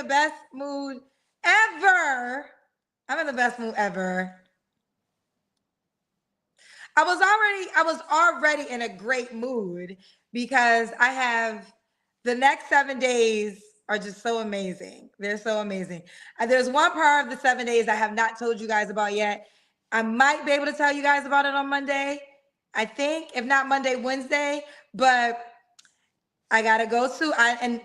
the best mood ever. I'm in the best mood ever. I was already in a great mood because I have the next 7 days are just so amazing. They're so amazing. There's one part of the 7 days I have not told you guys about yet. I might be able to tell you guys about it on Monday. I think, if not Monday, Wednesday. But I gotta go to and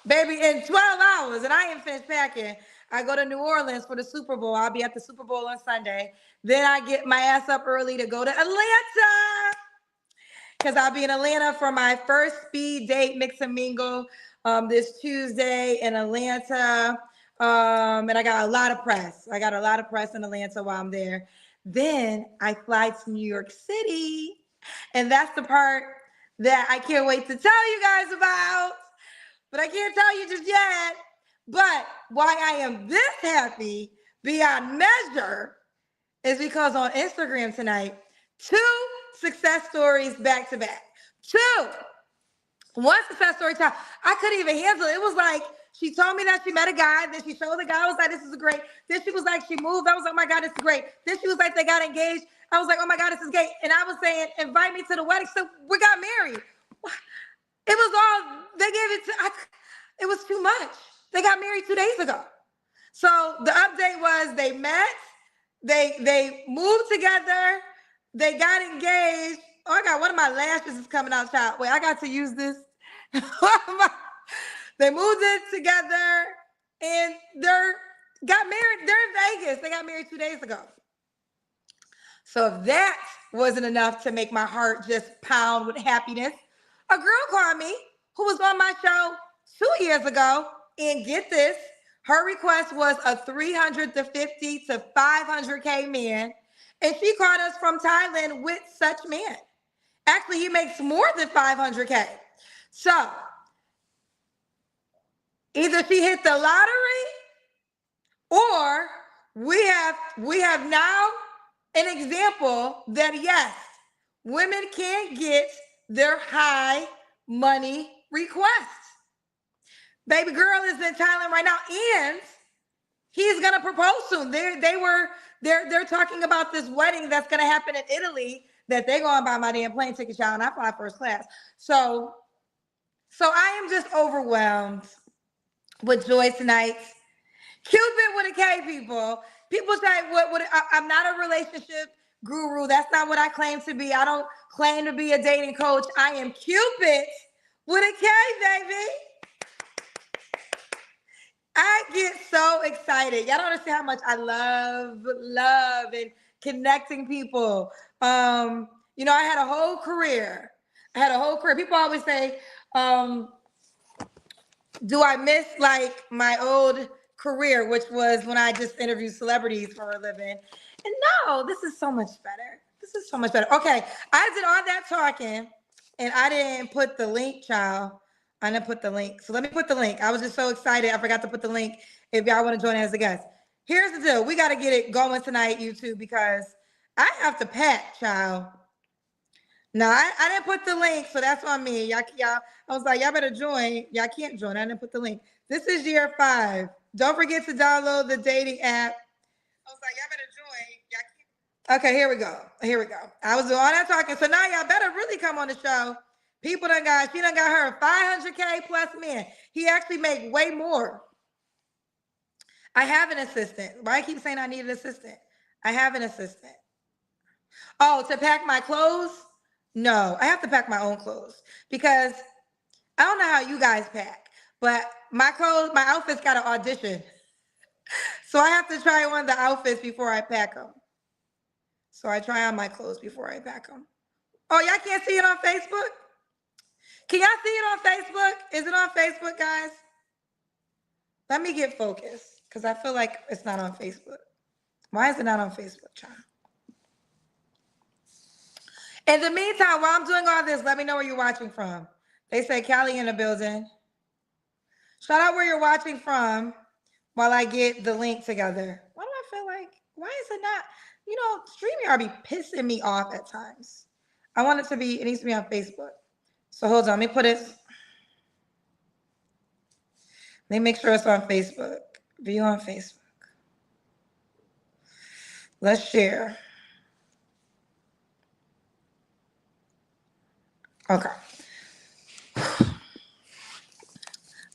baby, in 12 hours, and I ain't finished packing. I go to New Orleans for the Super Bowl. I'll be at the Super Bowl on Sunday. Then I get my ass up early to go to Atlanta because I'll be in Atlanta for my first speed date mix and mingle this Tuesday in Atlanta. And I got a lot of press. I got a lot of press in Atlanta while I'm there. Then I fly to New York City. And that's the part that I can't wait to tell you guys about. But I can't tell you just yet. But why I am this happy beyond measure is because on Instagram tonight, 2 success stories back to back. 2. One success story time. I couldn't even handle it. It was like she told me that she met a guy. Then she showed the guy. I was like, this is great. Then she was like, she moved. I was like, oh my God, this is great. Then she was like, they got engaged. I was like, oh my God, this is great. And I was saying, invite me to the wedding. So we got married. It was all, they gave it to, it was too much. They got married 2 days ago. So the update was they met, they moved together, they got engaged. Oh, I got one of my lashes is coming out, child. Wait, I got to use this. They moved it together and got married. They're in Vegas. They got married 2 days ago. So if that wasn't enough to make my heart just pound with happiness, a girl called me who was on my show 2 years ago, and get this, her request was a 350 to 500K man, and she called us from Thailand with such man. Actually, he makes more than 500K. So either she hit the lottery, or we have now an example that yes, women can get their high money requests. Baby girl is in Thailand right now, and he's gonna propose soon. They're talking about this wedding that's gonna happen in Italy that they're gonna buy my damn plane ticket, child, and I fly first class. So I am just overwhelmed with joy tonight. Cupid with a K, people. People say, I'm not a relationship guru. That's not what I claim to be. I don't claim to be a dating coach. I am Cupid with a K, baby. I get so excited. Y'all don't understand how much I love and connecting people. I had a whole career. People always say, do I miss like my old career, which was when I just interviewed celebrities for a living? And no, this is so much better. Okay, I did all that talking and I didn't put the link, child. I didn't put the link. So let me put the link. I was just so excited. I forgot to put the link if y'all want to join as a guest. Here's the deal. We got to get it going tonight, YouTube, because I have to pack, child. No, I didn't put the link, so that's on me. Y'all, I was like, y'all better join. Y'all can't join. I didn't put the link. This is year 5. Don't forget to download the dating app. I was like, y'all better join. Y'all can't. Okay, here we go. I was doing all that talking. So now y'all better really come on the show. She done got her 500K plus men. He actually make way more. I have an assistant. Why I keep saying I need an assistant? I have an assistant. Oh, to pack my clothes? No, I have to pack my own clothes because I don't know how you guys pack, but my outfits got an audition. So I have to try on the outfits before I pack them. So I try on my clothes before I pack them. Oh, y'all can't see it on Facebook? Can y'all see it on Facebook? Is it on Facebook, guys? Let me get focused because I feel like it's not on Facebook. Why is it not on Facebook, child? In the meantime, while I'm doing all this, let me know where you're watching from. They say Callie in the building. Shout out where you're watching from while I get the link together. Why do I feel like, why is it not? StreamYard be pissing me off at times. It needs to be on Facebook. So hold on, let me put it. Let me make sure it's on Facebook. View on Facebook. Let's share. Okay.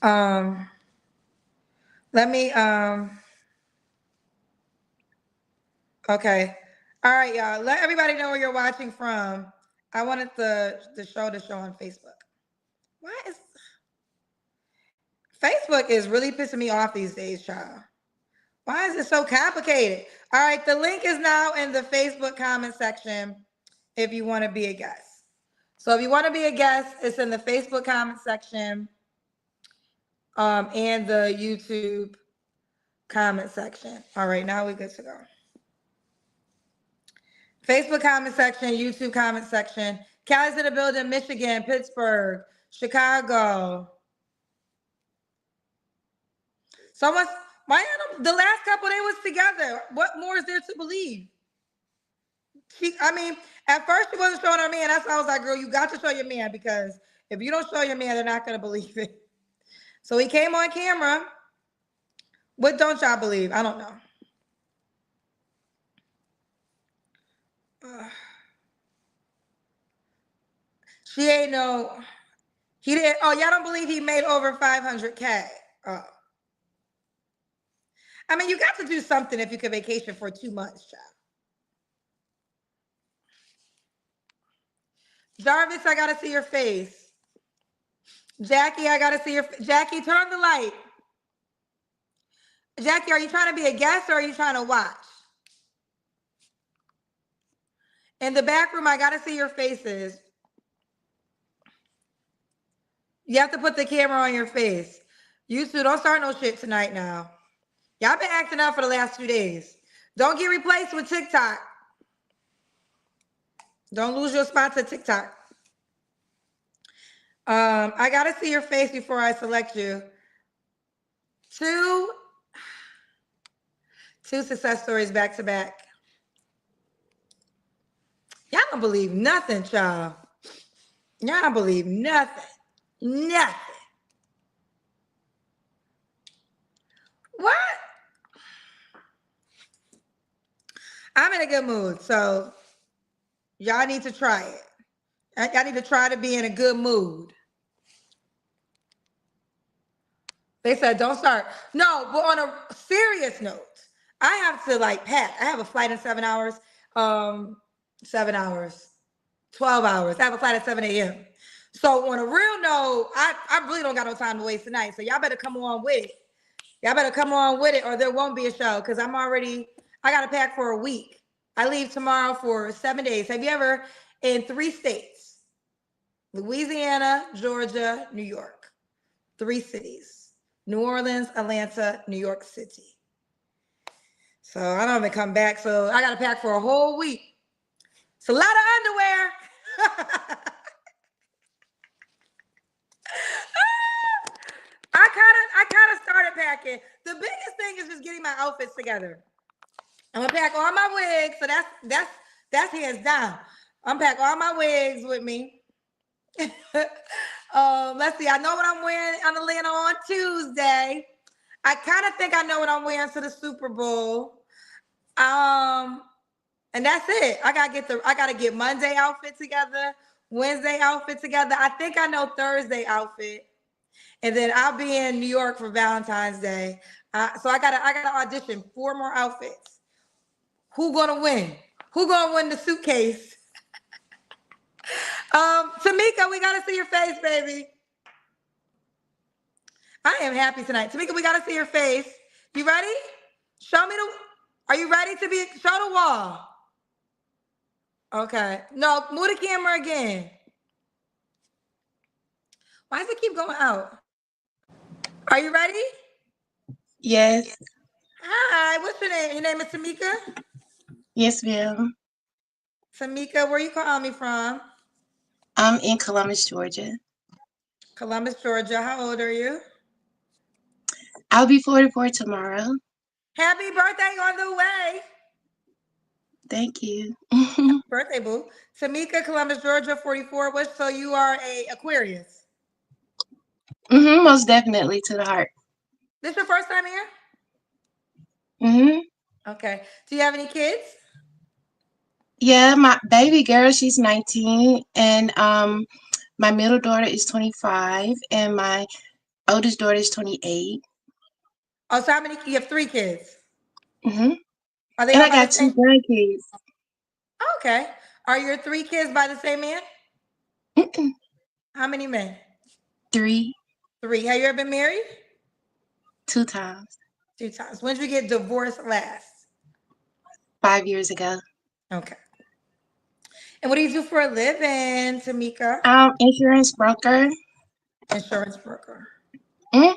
Um, let me okay. All right, y'all. Let everybody know where you're watching from. I wanted the show to show on Facebook. Why is Facebook is really pissing me off these days, child? Why is it so complicated? All right, the link is now in the Facebook comment section if you want to be a guest. So if you want to be a guest, it's in the Facebook comment section and the YouTube comment section. All right, now we're good to go. Facebook comment section, YouTube comment section. Cali's in the building, Michigan, Pittsburgh, Chicago. Someone's, the last couple, they was together. What more is there to believe? I mean, at first she wasn't showing her man. That's why I was like, girl, you got to show your man, because if you don't show your man, they're not going to believe it. So he came on camera. What don't y'all believe? I don't know. She ain't no, he didn't, oh, y'all don't believe he made over 500K. Oh. I mean, you got to do something if you could vacation for 2 months, child. Jarvis, I got to see your face. Jackie, I got to see your face. Jackie, turn on the light. Jackie, are you trying to be a guest or are you trying to watch? In the back room, I got to see your faces. You have to put the camera on your face. You two, don't start no shit tonight now. Y'all been acting up for the last 2 days. Don't get replaced with TikTok. Don't lose your spot to TikTok. I got to see your face before I select you. Two success stories back to back. Y'all don't believe nothing, child. Y'all don't believe nothing. Nothing. What? I'm in a good mood, so y'all need to try it. Y'all need to try to be in a good mood. They said, don't start. No, but on a serious note, I have to like pack. I have a flight in 7 hours. 7 hours. 12 hours. I have a flight at 7 a.m. So on a real note, I really don't got no time to waste tonight. So y'all better come on with it. Y'all better come on with it or there won't be a show, because I got to pack for a week. I leave tomorrow for 7 days. Have you ever, in 3 states, Louisiana, Georgia, New York, 3 cities, New Orleans, Atlanta, New York City. So I don't even come back. So I got to pack for a whole week. It's a lot of underwear. I kind of started packing. The biggest thing is just getting my outfits together. I'm gonna pack all my wigs, so that's hands down. I'm pack all my wigs with me. Let's see. I know what I'm wearing on Atlanta on Tuesday. I kind of think I know what I'm wearing to the Super Bowl. And that's it. I gotta get Monday outfit together, Wednesday outfit together. I think I know Thursday outfit. And then I'll be in New York for Valentine's Day. So I gotta audition 4 more outfits. Who gonna win? Who gonna win the suitcase? Tamika, we gotta see your face, baby. I am happy tonight. Tamika, we gotta see your face. You ready? Show me are you ready to show the wall? Okay. No, move the camera again. Why does it keep going out? Are you ready? Yes. Hi, what's your name? Your name is Tamika? Yes, ma'am. Tamika, where you calling me from? I'm in Columbus, Georgia. Columbus, Georgia. How old are you? I'll be 44 tomorrow. Happy birthday on the way. Thank you. Birthday, boo. Tamika, Columbus, Georgia, 44. So you are a Aquarius? Most definitely, to the heart. This your first time here? Hmm. Okay. Do you have any kids? Yeah, my baby girl, she's 19, and my middle daughter is 25, and my oldest daughter is 28. Oh, so how many? You have three kids. Hmm. Are they And all I by the got two same? grandkids. Okay. Are your three kids by the same man? Mm-mm. How many men? Three, Three. Have you ever been married? two times, Two times. When did you get divorced last? 5 years ago. Okay. And what do you do for a living, Tamika? Insurance broker. Insurance broker. Mm.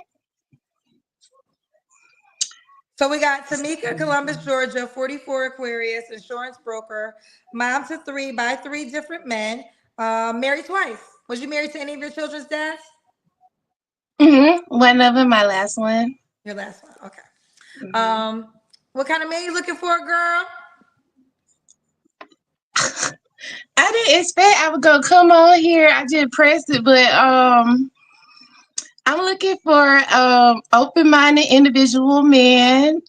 So we got Tamika, Columbus, Georgia, 44 Aquarius, insurance broker, mom to three by three different men, married twice. Was you married to any of your children's dads? One of them, my last one. Your last one. Okay. Hmm. Um, what kind of man you looking for, girl? I didn't expect I was gonna come on here. I just pressed it, but I'm looking for open-minded individual man.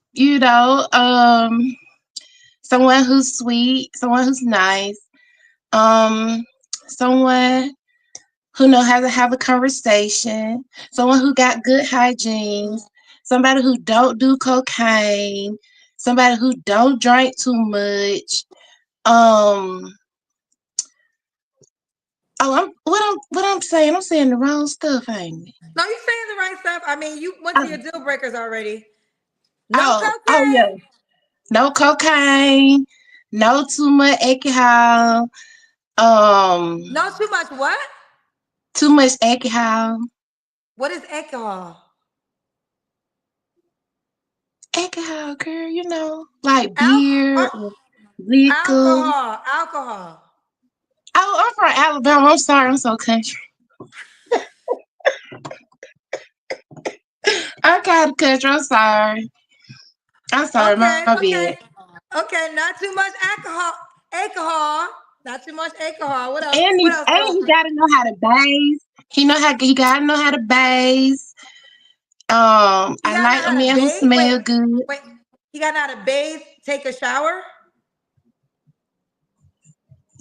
Someone who's sweet, someone who's nice, um, someone who know how to have a conversation, someone who got good hygiene, somebody who don't do cocaine, somebody who don't drink too much. Um, what I'm saying? I'm saying the wrong stuff, ain't it? No, you saying the right stuff. I mean, you went to your Oh, deal breakers already. No oh yeah. cocaine. No cocaine, no too much alcohol, um, No too much what? too much alcohol. What is alcohol? Alcohol, girl, like Alcohol. beer or liquor. Alcohol. Alcohol. Oh, I'm from Alabama. I'm sorry, I'm so country. I'm kind of country. I'm sorry. I'm sorry, my Okay. bad. Okay. Okay. Not too much alcohol. Alcohol. Not too much alcohol. What else? And What he, else, and he girlfriend? gotta know how to bathe. He gotta know how to bathe. You I gotta know like a how to man who bathe. Wait. smell good. Wait. You gotta know how to bathe. Take a shower.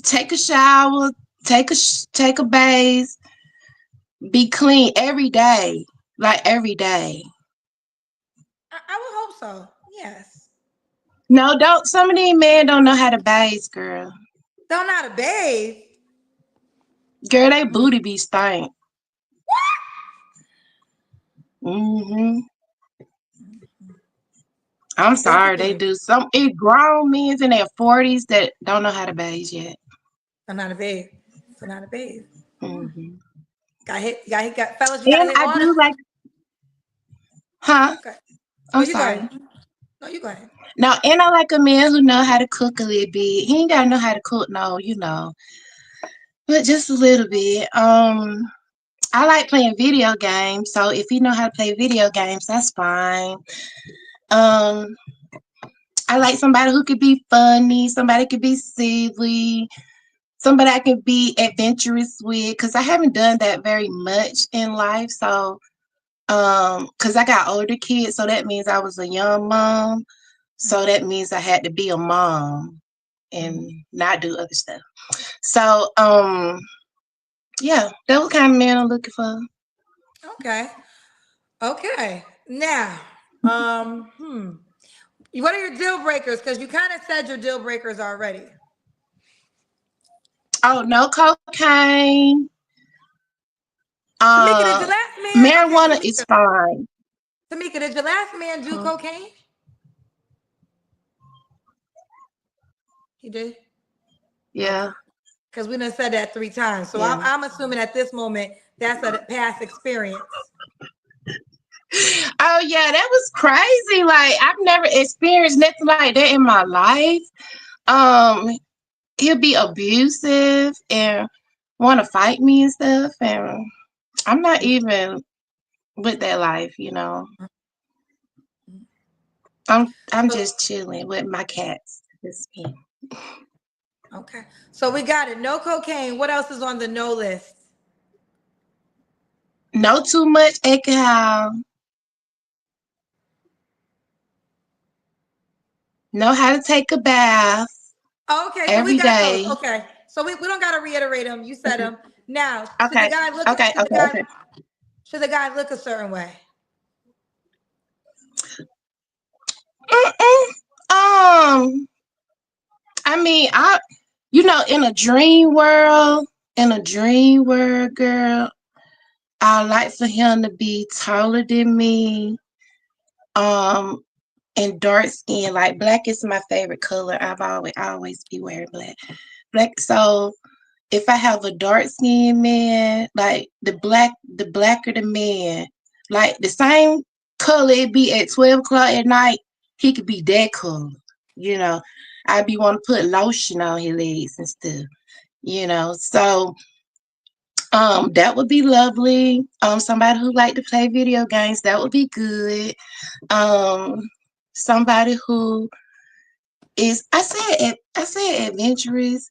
Take a shower. Take a bath. Be clean every day, like every day. I would hope so. Yes. No, don't. Some of these men don't know how to bathe, girl. Don't know how to bathe. Girl, they booty be stink. Hmm. I'm Thank you sorry, for they your. do. Some it grown men in their 40s that don't know how to bathe yet. Don't know how to bathe. Don't know how to bathe. Hmm. Got hit. Got hit. Got fellas. You gotta And hit I harder. do like, huh? Okay. No, I'm you go sorry. ahead. No, you go ahead. No, and I like a man who know how to cook a little bit. He ain't gotta know how to cook, no, but just a little bit. I like playing video games, so if you know how to play video games, that's fine. Um, I like somebody who could be funny, somebody could be silly, somebody I can be adventurous with, because I haven't done that very much in life. So, because I got older kids, so that means I was a young mom. So that means I had to be a mom and Mhm. not do other stuff. So, yeah, that was kind of man I'm looking for. Okay. Okay. Now, what are your deal breakers? Because you kind of said your deal breakers already. Oh, no cocaine. Tamika, did your Uh, last man? Okay, marijuana is Tamika. fine. Tamika, did your last man do Huh? cocaine? He did. Okay. Yeah, Because we done said that three times, so I'm, yeah. I'm assuming at this moment that's a past experience. Oh yeah, that was crazy. Like I've never experienced nothing like that in my life. Um, he'll be abusive and want to fight me and stuff, and I'm not even with that life. I'm So, just chilling with my cats. Just me. okay. So we got it. No cocaine. What else is on the no list? No too much alcohol. Know how to take a bath Okay, so we every got those. day. Okay, so we don't got to reiterate them. You said them. Now, should the Okay. guy look? Okay. Should the Okay. guy? Okay. Should the guy look a certain way? Mm-mm. I mean, in a dream world, girl, I like for him to be taller than me, um, and dark skin. Like black is my favorite color. I always be wearing black. Black. So if I have a dark skinned man, like the blacker the man, like the same color it be at 12 o'clock at night, he could be that color. You know, I'd be want to put lotion on his legs and stuff. So that would be lovely. Somebody who like to play video games, that would be good. Um, somebody who is I said adventurous.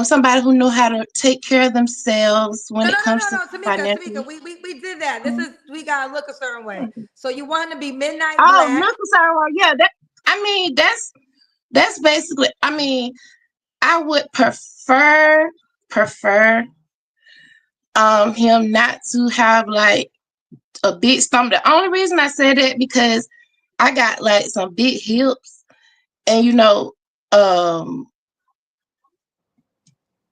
Somebody who know how to take care of themselves when No, it no, no, comes to no, no. Tamika, financial. Tamika, we did that. This is we gotta look a certain way. So you want to be midnight Oh, black. look, sorry, well, yeah, that I mean that's basically. I mean, I would prefer him not to have like a big stomach. The only reason I said that because I got like some big hips, and um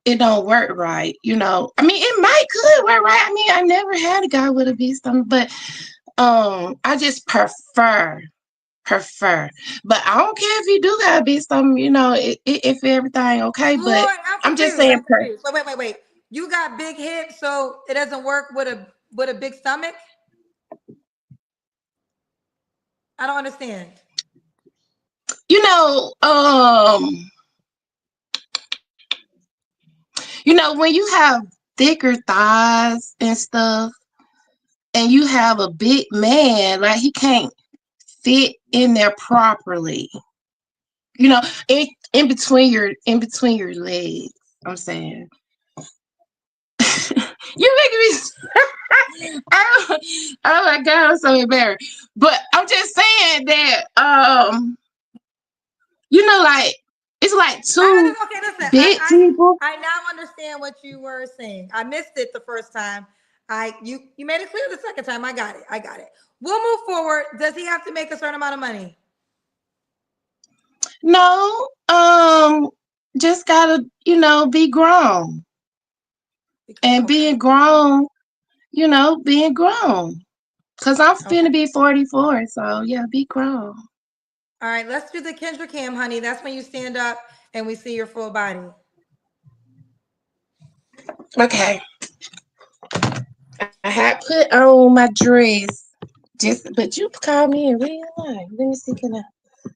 it don't work right. I mean, it might could work right. I mean, I never had a guy with a big stomach, but I just prefer. But I don't care if you do got a big stomach. If everything okay. But Lord, I'm I'm just confused. saying, I'm confused. Wait. You got big hips, so it doesn't work with a big stomach. I don't understand. you know, um, when you have thicker thighs and stuff, and you have a big man, like he can't fit in there properly. You know, in between your legs. I'm saying you making me. oh, oh my god, I'm so embarrassed. But I'm just saying that like it's like two Okay, listen. big people. I now understand what you were saying. I missed it the first time. You made it clear the second time. I got it. I got it. We'll move forward. Does he have to make a certain amount of money? No, just gotta be grown and Okay. being grown. Cause I'm Okay. finna be 44, so yeah, be grown. All right. Let's do the Kendra cam, honey. That's when you stand up and we see your full body. Okay, I had put on my dress, but you called me in real life. Let me see, can I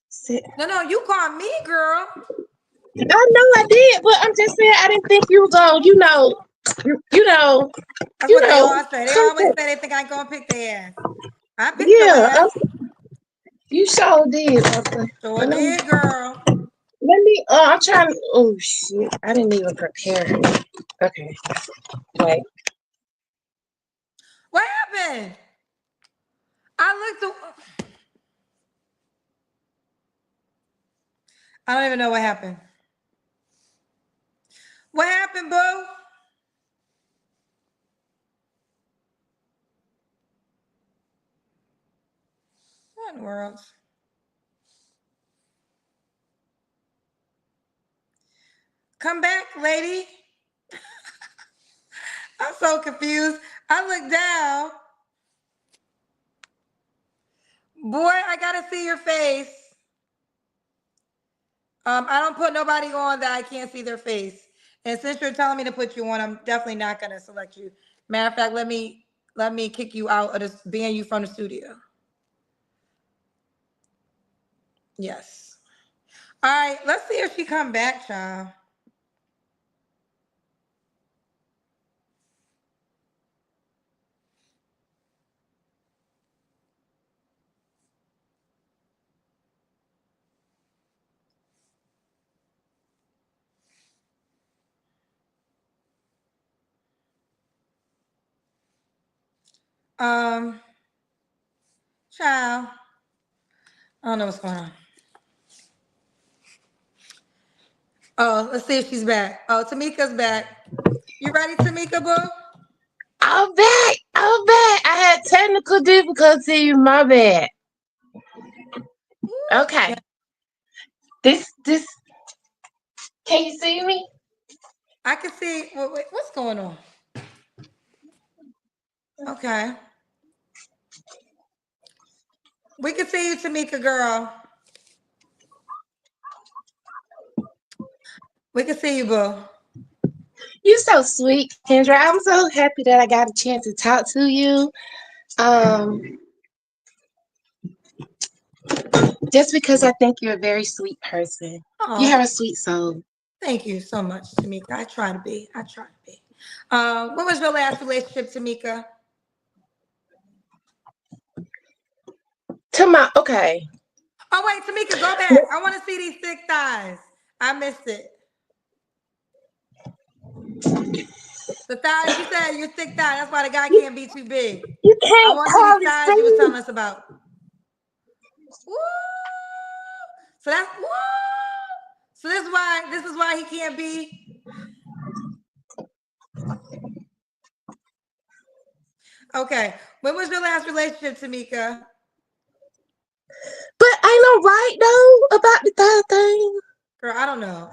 sit? No, you call me, girl. I know I did, but I'm just saying I didn't think you were going. You know, That's you what they know. all say. They Come always on. say they think I gonna pick their ass. I picked your Yeah, ass. you sure did. Okay. Sure But did, girl. let me. I'm trying. Oh shit! I didn't even prepare. Okay, wait. What happened? I looked. I don't even know what happened. What happened, boo? What in the world? Come back, lady. I'm so confused. I look down. Boy, I gotta see your face. I don't put nobody on that I can't see their face. And since you're telling me to put you on, I'm definitely not gonna select you. Matter of fact, let me kick you out of this, ban you from the studio. Yes. All right, let's see if she come back, child. Um, child. I don't know what's going on. Oh, let's see if she's back. Oh, Tamika's back. You ready, Tamika Boo? I'm back. I'm back. I had technical difficulty. My bad. Yeah, Okay. This. Can you see me? I can see. Wait, what's going on? Okay, we can see you, Tamika girl. We can see you, Boo. You're so sweet, Kendra. I'm so happy that I got a chance to talk to you. Um, just because I think you're a very sweet person. You Oh, have a sweet soul. thank you so much, Tamika. I try to be. I try to be. What was your last relationship, Tamika? Tama, okay. Oh wait, Tamika, go back. I want to see these thick thighs. I missed it. The thighs you said you're thick thigh. That's why the guy You, can't be too big. you I can't want to see these call it thighs you was telling sweet. us about. Woo! So that's woo! So this is why he can't be. Okay. When was your last relationship, Tamika? But ain't no right though about the third thing. Girl, I don't know.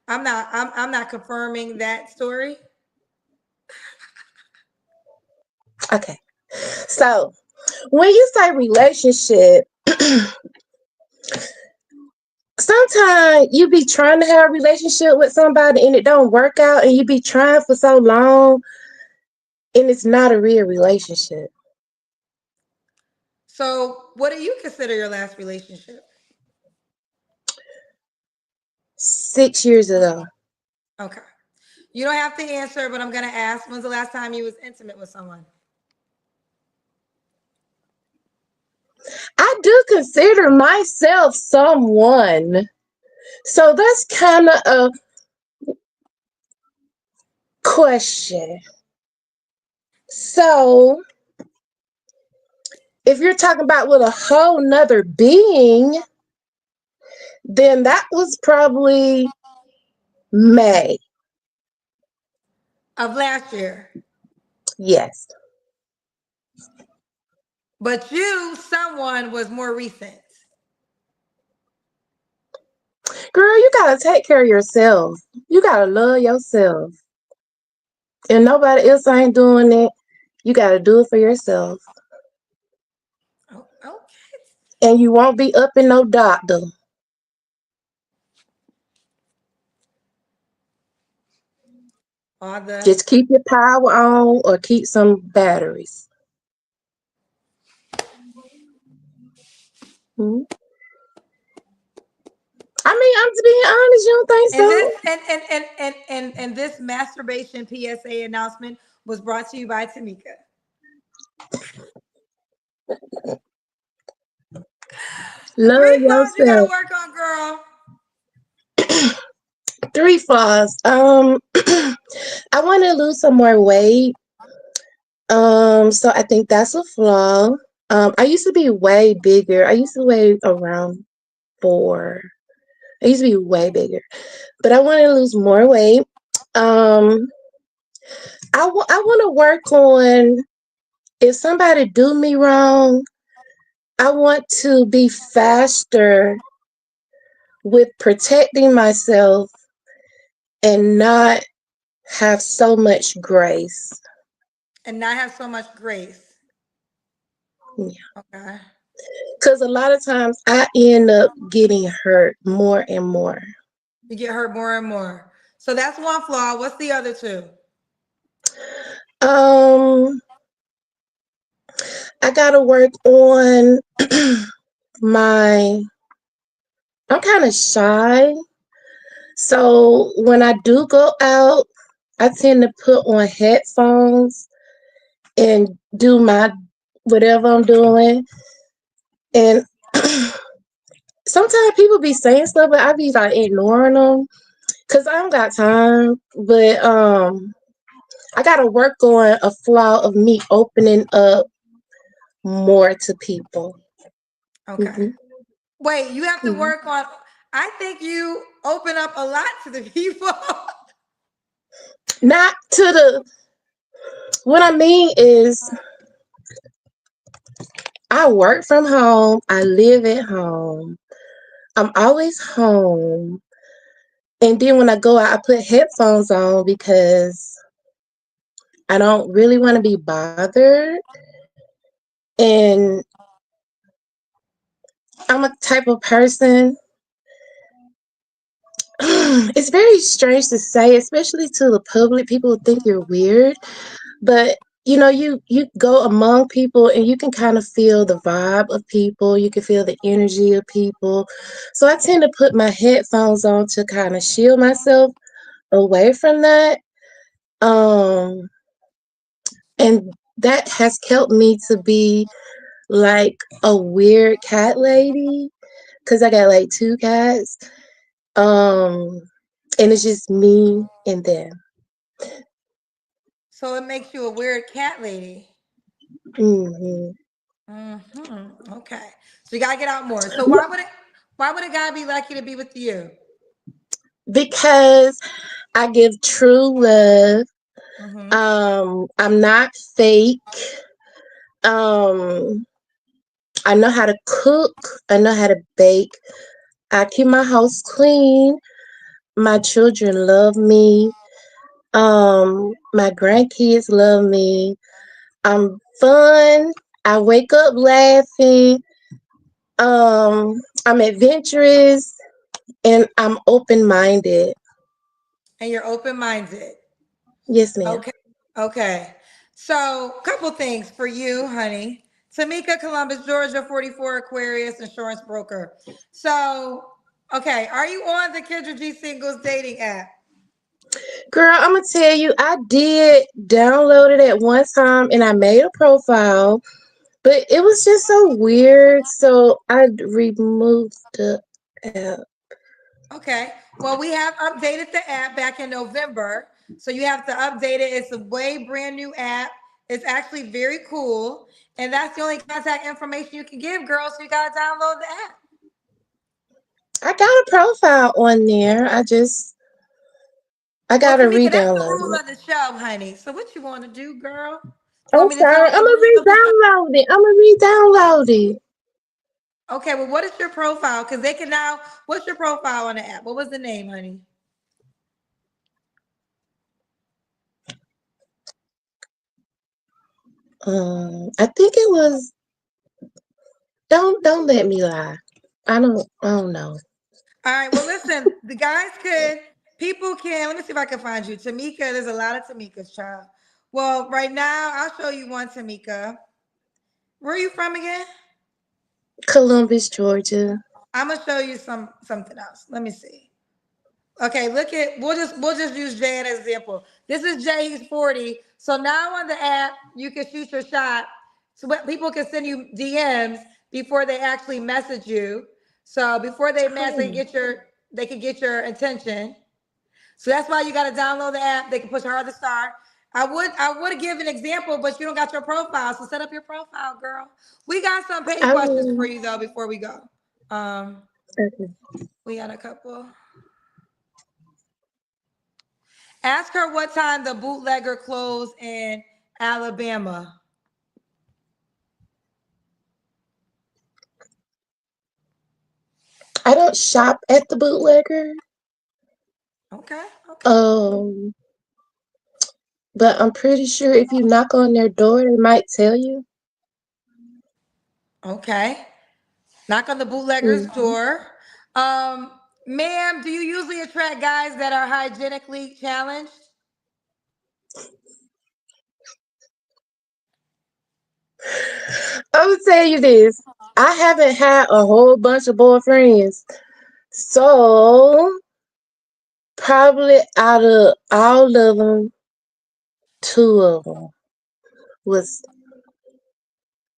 I'm not confirming that story. Okay. So when you say relationship, sometimes you be trying to have a relationship with somebody and it don't work out and you be trying for so long and it's not a real relationship. So, what do you consider your last relationship? 6 years ago. Okay. You don't have to answer, but I'm gonna ask. When's the last time you was intimate with someone? I do consider myself someone. So that's kind of a question. So if you're talking about with a whole nother being, then that was probably May. Of last year. Yes. But you, someone was more recent. Girl, you gotta take care of yourself. You gotta love yourself. And nobody else ain't doing it. You gotta do it for yourself. Oh, okay. And you won't be up in no doctor. Or the Just keep your power on or keep some batteries. Mhm. I mean, I'm just being honest. You don't think and this so? and this masturbation PSA announcement was brought to you by Tanika. The Love three flaws you gotta yourself. work on, girl. Three flaws. I want to lose some more weight. So I think that's a flaw. I used to be way bigger. I used to weigh around 4. I used to be way bigger, but I want to lose more weight. Um, I want to work on if somebody do me wrong. I want to be faster with protecting myself and not have so much grace. And not have so much grace. Yeah. Okay. Because a lot of times I end up getting hurt more and more. You get hurt more and more. So that's one flaw. What's the other two? Um, I gotta work on my. I'm kind of shy, so when I do go out, I tend to put on headphones and do my whatever I'm doing. And sometimes people be saying stuff, but I be like ignoring them because I don't got time. But I gotta work on a flaw of me opening up more to people. Okay. Hmm. Wait, you have to Hmm. work on. I think you open up a lot to the people. Not to the. What I mean is, I work from home. I live at home. I'm always home. And then when I go out, I put headphones on because I don't really want to be bothered. And I'm a type of person. It's very strange to say, especially to the public. People think you're weird, but you go among people and you can kind of feel the vibe of people. You can feel the energy of people. So I tend to put my headphones on to kind of shield myself away from that. Um, and that has helped me to be like a weird cat lady because I got like two cats. Um, and it's just me and them. So it makes you a weird cat lady. Hmm. Okay. So you gotta get out more. So why would a guy be lucky to be with you? Because I give true love. Mm-hmm. I'm not fake. Um, I know how to cook. I know how to bake. I keep my house clean. My children love me. My grandkids love me. I'm fun. I wake up laughing. I'm adventurous and I'm open minded. And you're open minded. Yes, ma'am. Okay. Okay. So, couple things for you, honey. Tamika, Columbus, Georgia, 44 Aquarius, insurance broker. So, okay, are you on the Kendra G Singles dating app? Girl, I'm gonna tell you, I did download it at one time and I made a profile, but it was just so weird. So I removed the app. Okay. Well, we have updated the app back in November. So you have to update it. It's a way brand new app. It's actually very cool. And that's the only contact information you can give, girls. So you got to download the app. I got a profile on there. I Well, gotta Tamika, that's the re-download rule it. of the show, honey. So what you want to do, girl? You I'm want me to tell sorry. her I'm the gonna rules of the show? re-download it. I'm gonna re-download it. Okay, well, what is your profile? Because they can now, what's your profile on the app? What was the name, honey? I think it was. Don't let me lie. I don't know. All right. Well, listen, the guys could, people can, let me see if I can find you. Tamika, there's a lot of Tamikas, child. Well, right now, I'll show you one, Tamika. Where are you from again? Columbus, Georgia. I'm gonna show you something else. Let me see. Okay, look at we'll just use Jay as an example. This is Jay, he's 40. So now on the app, you can shoot your shot. So what people can send you DMs before they actually message you. So before they mess, Oh, they can get your attention. So that's why you gotta download the app. They can push hard to start. I would give an example, but you don't got your profile. So set up your profile, girl. We got some paid I questions for will. you though before we go. Um, Okay. we got a couple. Ask her what time the bootlegger closed in Alabama. I don't shop at the bootlegger. Okay, okay, Um, but I'm pretty sure if you knock on their door, they might tell you. okay. Knock on the bootlegger's Mhm. door. Um, ma'am, do you usually attract guys that are hygienically challenged? I'm gonna tell you this. I haven't had a whole bunch of boyfriends, so probably out of all of them, two of them was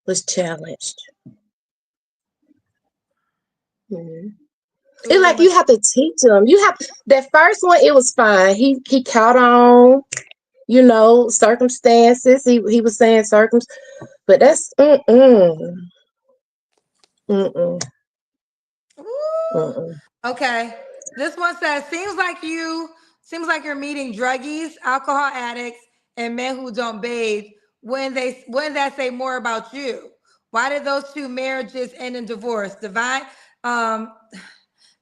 was challenged. Mhm. Two It's of them like was you have to teach them. You have that first one. It was fine. He caught on. Circumstances. He was saying but that's mm-mm. Mm-mm. Ooh, Mm-mm. Okay. This one says, seems like you're meeting druggies, alcohol addicts, and men who don't bathe. When that say more about you? Why did those two marriages end in divorce? Um,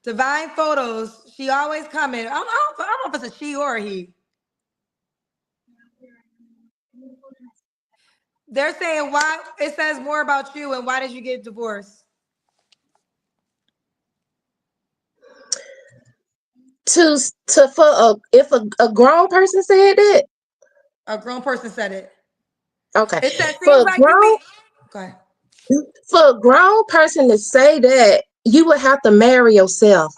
divine photos. She always coming. I don't know if it's a she or a he. They're saying why it says more about you and why did you get divorced? To for if a grown person said that, A grown person said it. okay, It says for seems a like you grown meet. Go ahead. for a grown person to say that, you would have to marry yourself.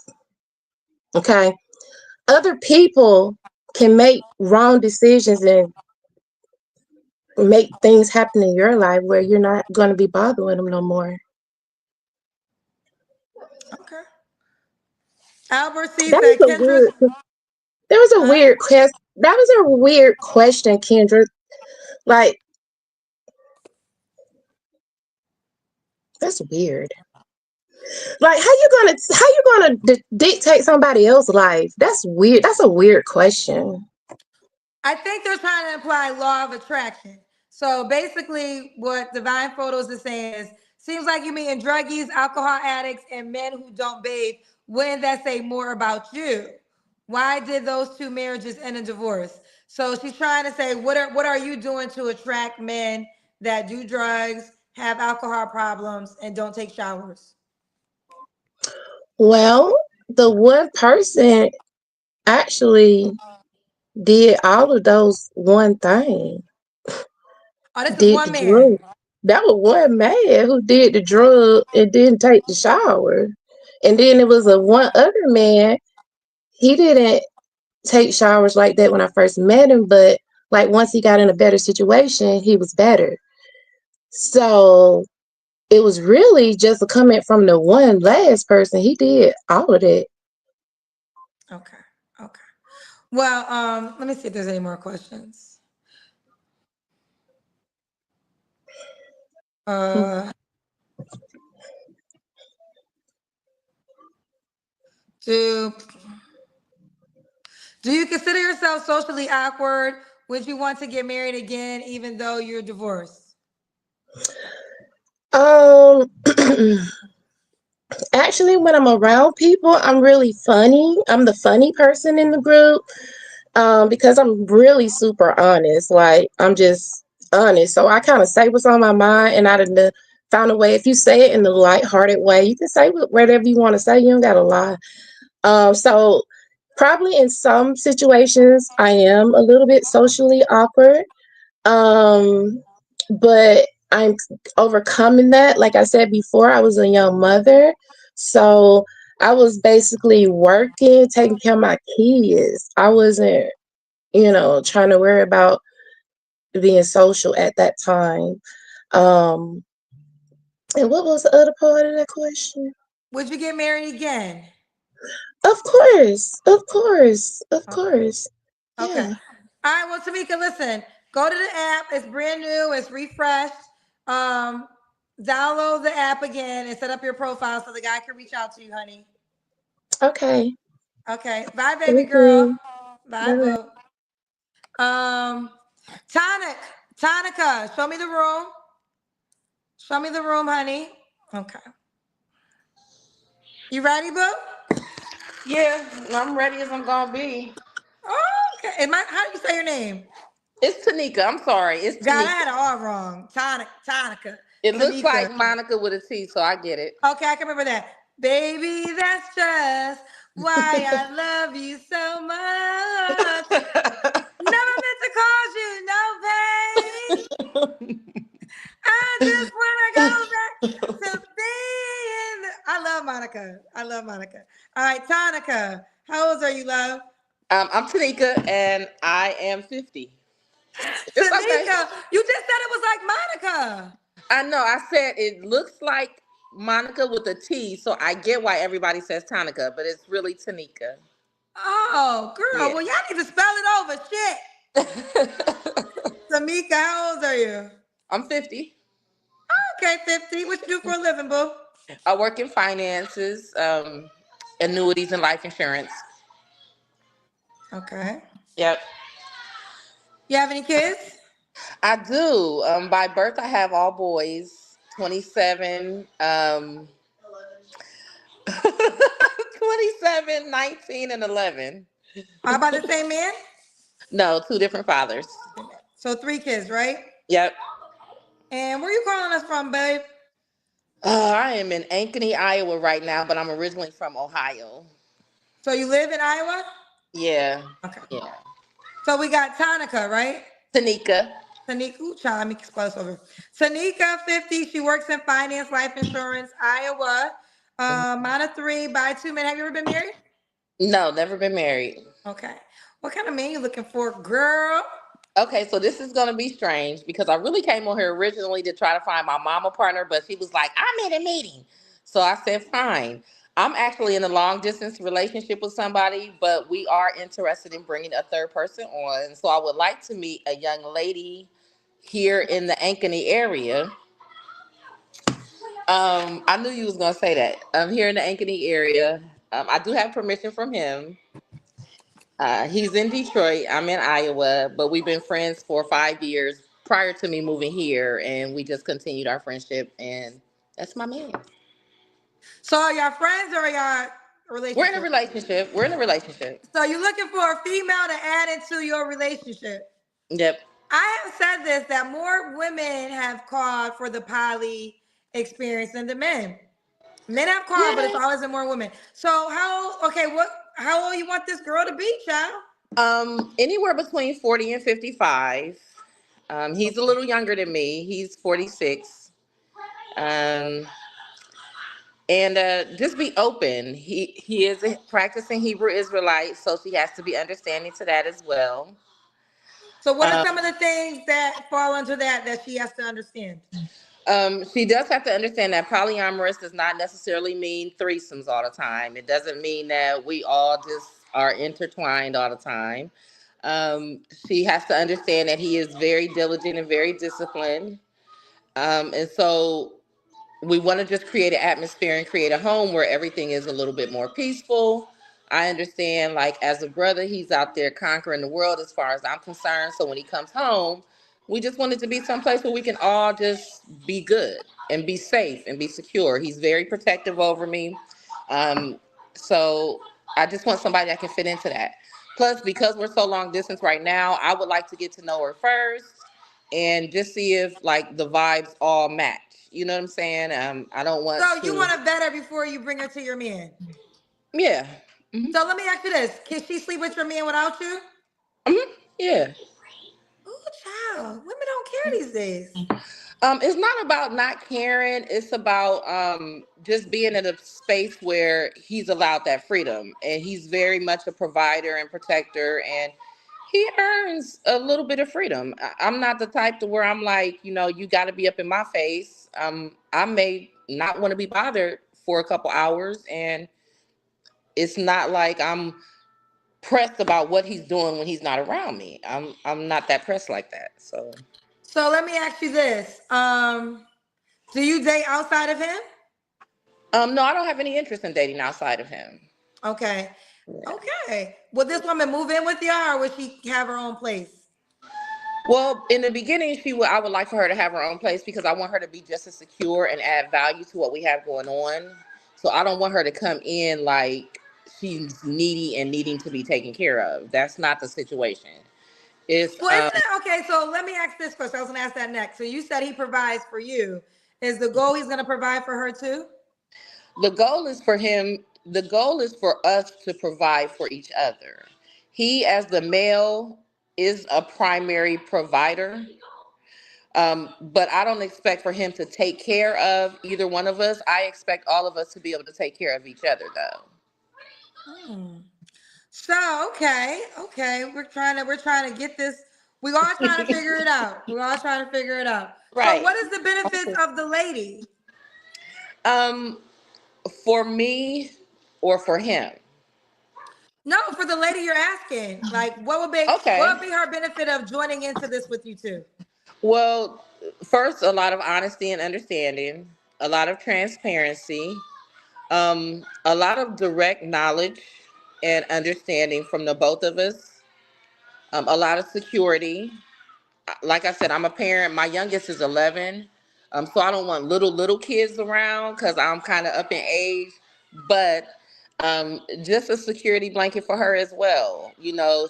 Okay, other people can make wrong decisions and make things happen in your life where you're not going to be bothered with them no more. Okay. Albert C That was said a Kendra. weird. That was a Huh? weird question. That was a weird question, Kendra. Like, that's weird. Like, how you gonna dictate somebody else's life? That's weird. That's a weird question. I think they're trying to imply law of attraction. So basically, what Divine Photos is saying is, seems like you meeting druggies, alcohol addicts, and men who don't bathe. Wouldn't that say more about you? Why did those two marriages end in divorce? So she's trying to say, what are you doing to attract men that do drugs, have alcohol problems, and don't take showers? Well, the one person actually did all of those one thing. Oh, this is Did one the man. drug. That was one man who did the drug and didn't take the shower. And then it was a one other man. He didn't take showers like that when I first met him, but like once he got in a better situation, he was better. So it was really just a comment from the one last person. He did all of that. Okay. Okay. Well, let me see if there's any more questions. Uh, do do you consider yourself socially awkward? Would you want to get married again, even though you're divorced? Um Actually, when I'm around people, I'm really funny. I'm the funny person in the group. Because I'm really super honest. Like, I'm just honest. So I kind of say what's on my mind, and I done found a way. If you say it in the lighthearted way, you can say whatever you want to say. You don't gotta lie. So probably in some situations, I am a little bit socially awkward. Um, but I'm overcoming that. Like I said before, I was a young mother. So I was basically working, taking care of my kids. I wasn't, trying to worry about being social at that time. Um, and what was the other part of that question? Would you get married again? Of course, of course, of Okay. course. Okay. Yeah. All right. Well, Tamika, listen. Go to the app. It's brand new. It's refreshed. Um, download the app again and set up your profile so the guy can reach out to you, honey. Okay. Okay. Bye, baby Thank girl. you. Bye, Bye. boo. Um, Tonic, Tanica, show me the room. Show me the room, honey. Okay. You ready, boo? Yeah, I'm ready as I'm gonna be. Oh, okay. How do you say your name? It's Tanika. I'm sorry. It's God, I Tanika. had it all wrong. Tonica, It looks Tanika. like Monica with a T, so I get it. Okay, I can remember that. Baby, that's just why I love you so much. Never meant to cause you no pain. I just wanna go back to being. I love Monica. I love Monica. All right, Tonica. How old are you, love? I'm Tanika, and I am 50. It's okay. Tanika, you just said it was like Monica. I know. I said it looks like Monica with a T, so I get why everybody says Tanika, but it's really Tanika. Oh, girl. Yeah. Well, y'all need to spell it over. Shit. Tamika, how old are you? I'm 50. Okay, 50. What you do for a living, boo? I work in finances, annuities, and life insurance. Okay. Yep. You have any kids? I do. By birth, I have all boys. 27, 27, 19, and 11. How about the same man? No, two different fathers. So three kids, right? Yep. And where you calling us from, babe? I am in Ankeny, Iowa right now, but I'm originally from Ohio. So you live in Iowa? Yeah. Okay. Yeah. So we got Tanica, right? Tanika. Tanika, ooh, child, let me spell this over. Tanika, 50. She works in finance, life insurance, Iowa. Mine are three by 2 men. Have you ever been married? No, never been married. Okay. What kind of man you looking for, girl? Okay, so this is gonna be strange because I really came on here originally to try to find my mama partner, but she was like, "I'm in a meeting," so I said, "Fine." I'm actually in a long distance relationship with somebody, but we are interested in bringing a third person on. So I would like to meet a young lady here in the Ankeny area. I knew you was gonna say that. Here in the Ankeny area. I do have permission from him. He's in Detroit. I'm in Iowa, but we've been friends for 5 years prior to me moving here, and we just continued our friendship. And that's my man. So are y'all friends or are y'all We're in a relationship? relationship. We're in a relationship. So you're looking for a female to add into your relationship. Yep. I have said this that more women have called for the poly experience than the men. Men have called, but it's Yeah. always in more women. So how old you want this girl to be, child? Anywhere between 40 and 55. He's a little younger than me. He's 46. Um, and just be open. He is a practicing Hebrew Israelite, so she has to be understanding to that as well. So what are Um, some of the things that fall under that she has to understand? She does have to understand that polyamorous does not necessarily mean threesomes all the time. It doesn't mean that we all just are intertwined all the time. She has to understand that he is very diligent and very disciplined. And so we want to just create an atmosphere and create a home where everything is a little bit more peaceful. I understand, like, as a brother, he's out there conquering the world as far as I'm concerned. So when he comes home, we just want it to be someplace where we can all just be good and be safe and be secure. He's very protective over me. Um, so I just want somebody that can fit into that. Plus, because we're so long distance right now, I would like to get to know her first and just see if like the vibes all match. You know what I'm saying? I don't want So you to. want to vet her before you bring her to your man. Yeah. Hmm. So let me ask you this: can she sleep with your man without you? Hmm. Yeah. Oh, child, women don't care these days. It's not about not caring. It's about just being in a space where he's allowed that freedom, and he's very much a provider and protector, and he earns a little bit of freedom. I'm not the type to where I'm like, you got to be up in my face. I may not want to be bothered for a couple hours, and it's not like I'm pressed about what he's doing when he's not around me. I'm not that pressed like that. So, So let me ask you this: do you date outside of him? no, I don't have any interest in dating outside of him. Okay, Yeah. okay. Will this woman move in with y'all, or would she have her own place? Well, in the beginning, I would like for her to have her own place because I want her to be just as secure and add value to what we have going on. So I don't want her to come in like she's needy and needing to be taken care of. That's not the situation. It's Well, isn't it okay? So let me ask this question. I was going to ask that next. So you said he provides for you. Is the goal he's going to provide for her too? the goal is for him. The goal is for us to provide for each other. He, as the male, is a primary provider. But I don't expect for him to take care of either one of us. I expect all of us to be able to take care of each other, though. Hmm. So okay, we're trying to get this. We are trying to figure it out. We're all trying to figure it out. So Right. what is the benefits of the lady? Um, for me or for him. No, for the lady you're asking. Like, what Okay. would be her benefit of joining into this with you two? Well, first, a lot of honesty and understanding. a lot of transparency, a lot of direct knowledge and understanding from the both of us, a lot of security. Like I said, I'm a parent. My youngest is 11. So I don't want little kids around because I'm kind of up in age. But just a security blanket for her as well. You know,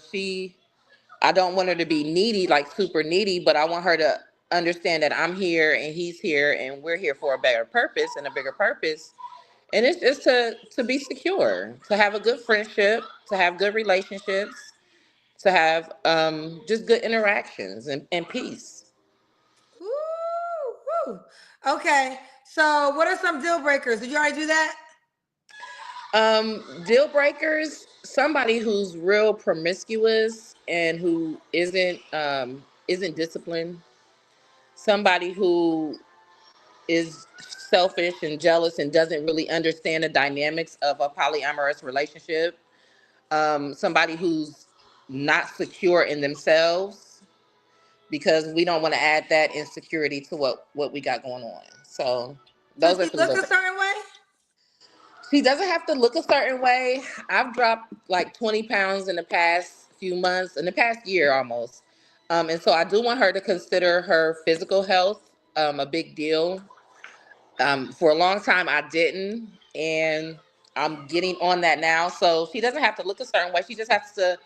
I don't want her to be needy, like super needy, but I want her to understand that I'm here and he's here and we're here for a better purpose and a bigger purpose. And it's just to be secure, to have a good friendship, to have good relationships, to have just good interactions and peace. Woo, woo. Okay. So, what are some deal breakers? Did you already do that? Deal breakers, somebody who's real promiscuous and who isn't disciplined, somebody who is selfish and jealous and doesn't really understand the dynamics of a polyamorous relationship, somebody who's not secure in themselves because we don't want to add that insecurity to what we got going on. So Does those are she some look deal a breakers. certain way? She doesn't have to look a certain way. I've dropped like 20 pounds in the past few months, in the past year almost. And so I do want her to consider her physical health a big deal. For a long time, I didn't. And I'm getting on that now. So she doesn't have to look a certain way. She just has to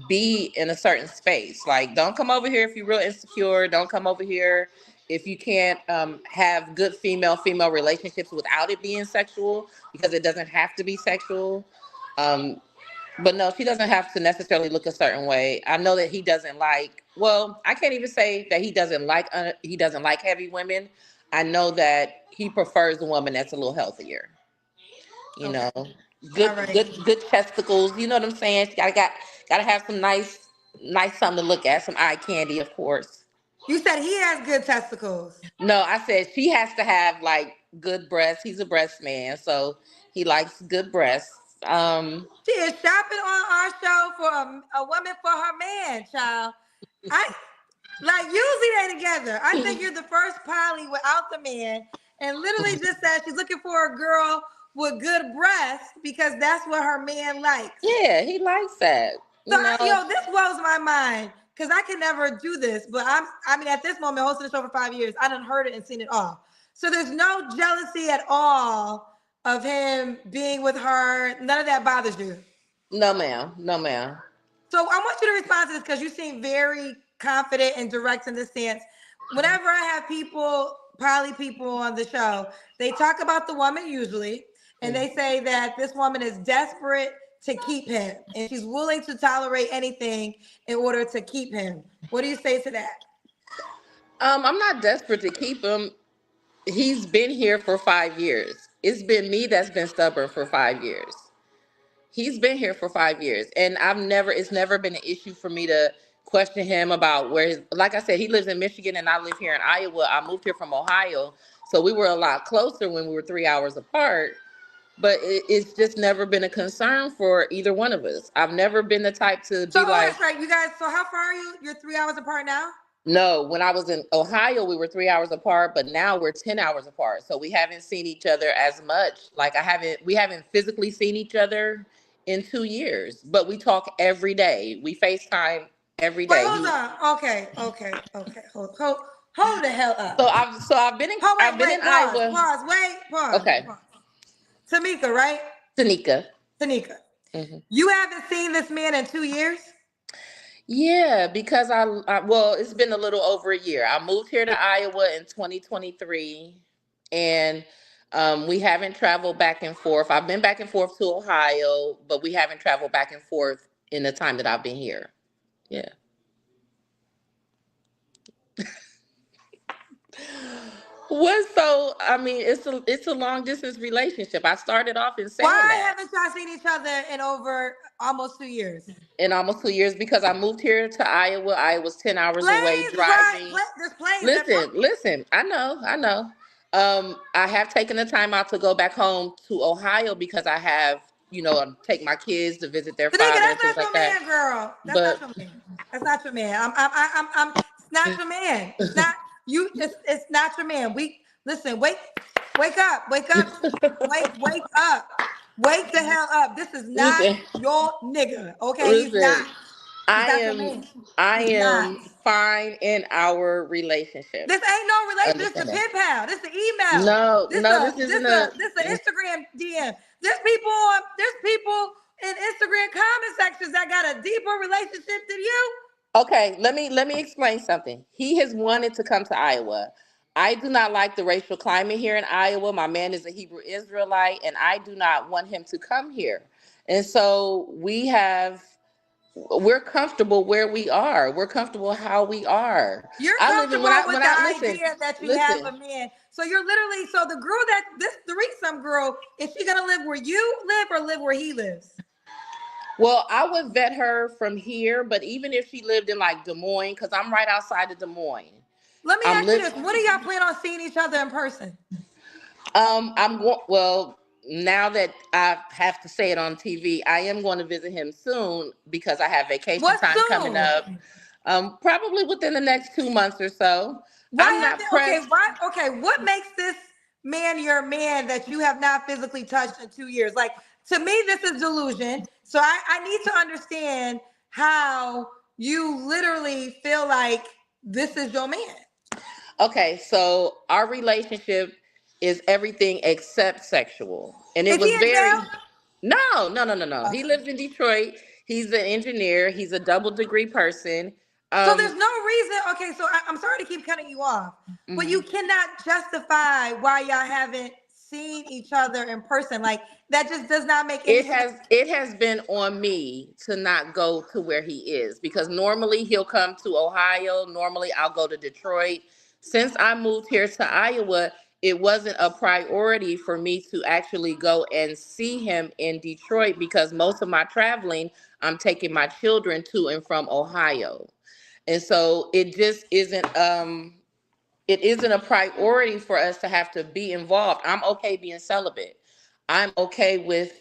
be in a certain space. Like, don't come over here if you're real insecure. Don't come over here if you can't have good female relationships without it being sexual, because it doesn't have to be sexual. Um, but no, she doesn't have to necessarily look a certain way. I know that he doesn't like. Well, I can't even say that he doesn't like heavy women. I know that he prefers a woman that's a little healthier. You Okay. know, All right. good testicles. You know what I'm saying? She gotta have some nice something to look at. Some eye candy, of course. You said he has good testicles. No, I said she has to have like good breasts. He's a breast man, so he likes good breasts. She is shopping on our show for a woman for her man, child. I like usually they together. I think you're the first poly without the man, and literally just said she's looking for a girl with good breasts because that's what her man likes. Yeah, he likes that. So, You know, this blows my mind because I can never do this. But I mean, at this moment, hosting the show for 5 years, I done heard it and seen it all. So there's no jealousy at all of him being with her. None of that bothers you. no ma'am, no ma'am. So I want you to respond to this because you seem very confident and direct in this stance. Whenever I have poly people on the show, they talk about the woman usually, and Mm. they say that this woman is desperate to keep him and she's willing to tolerate anything in order to keep him. What do you say to that? I'm not desperate to keep him. He's been here for 5 years. It's been me that's been stubborn for 5 years. He's been here for 5 years, and it's never been an issue for me to question him about where like I said, he lives in Michigan and I live here in Iowa. I moved here from Ohio, so we were a lot closer when we were 3 hours apart. But it's just never been a concern for either one of us. I've never been the type to So, be oh, like, that's right. You guys, so how far are you? You're 3 hours apart now? no, when I was in Ohio, we were 3 hours apart, but now we're 10 hours apart. So we haven't seen each other as much. Like we haven't physically seen each other in 2 years, but we talk every day. We FaceTime every Wait, day. hold on. Okay. Hold the hell up. So I've been in, Oh, I've been in Iowa. Okay. pause. Tamika, right? Tanica. Tanika. Hmm. You haven't seen this man in 2 years? Yeah, because well, it's been a little over a year. I moved here to Iowa in 2023, and we haven't traveled back and forth. I've been back and forth to Ohio, but we haven't traveled back and forth in the time that I've been here. Yeah. I mean, it's a long distance relationship. I started off in saying Why that haven't y'all seen each other in over almost 2 years? in almost 2 years because I moved here to Iowa. I was 10 hours away Planes, right? driving. There's planes that Listen. I know. I have taken the time out to go back home to Ohio because I have, take my kids to visit their Tanika, father and that's things not like your that. man, girl. That's not But your man. That's not your man. It's not your man. It's not you. It's not your man. We listen. Wait. Wake up, wake up, wake the hell up. This is not Listen, your nigga, okay? He's not. listen. He's I not your am man. I He's not. am fine in our relationship. This ain't no relationship. This Understand the that? pen pal. This the email. No, This no, a this isn't a. this a Instagram DM. There's people in Instagram comment sections that got a deeper relationship than you. Okay, let me explain something. He has wanted to come to Iowa. I do not like the racial climate here in Iowa. My man is a Hebrew Israelite, and I do not want him to come here. And so we're comfortable where we are. We're comfortable how we are. You're I live in comfortable with when the I listen, idea that you have listen. a man. So you're literally so the girl that this threesome girl is she gonna live where you live or live where he lives? Well, I would vet her from here, but even if she lived in like Des Moines, because I'm right outside of Des Moines. Let me I'm ask you live this: when do y'all plan on seeing each other in person? I'm going well, now that I have to say it on TV, I am going to visit him soon because I have vacation What time coming soon? up. Probably within the next 2 months or so. Why I'm have not they, okay, pressed. why okay, what makes this man your man that you have not physically touched in 2 years? Like to me, this is delusion. So I need to understand how you literally feel like this is your man. Okay, so our relationship is everything except sexual. And it Is he was in jail? very no, no, no, no, no. He Okay. lives in Detroit. He's an engineer. He's a double degree person. So there's Um, no reason. Okay, so I'm sorry to keep cutting you off, but you mhm. cannot justify why y'all haven't seen each other in person. Like that just does not make any sense. It has been on me to not go to where he is because normally he'll come to Ohio. Normally I'll go to Detroit. Since I moved here to Iowa, it wasn't a priority for me to actually go and see him in Detroit because most of my traveling, I'm taking my children to and from Ohio. And so it isn't a priority for us to have to be involved. I'm okay being celibate. I'm okay with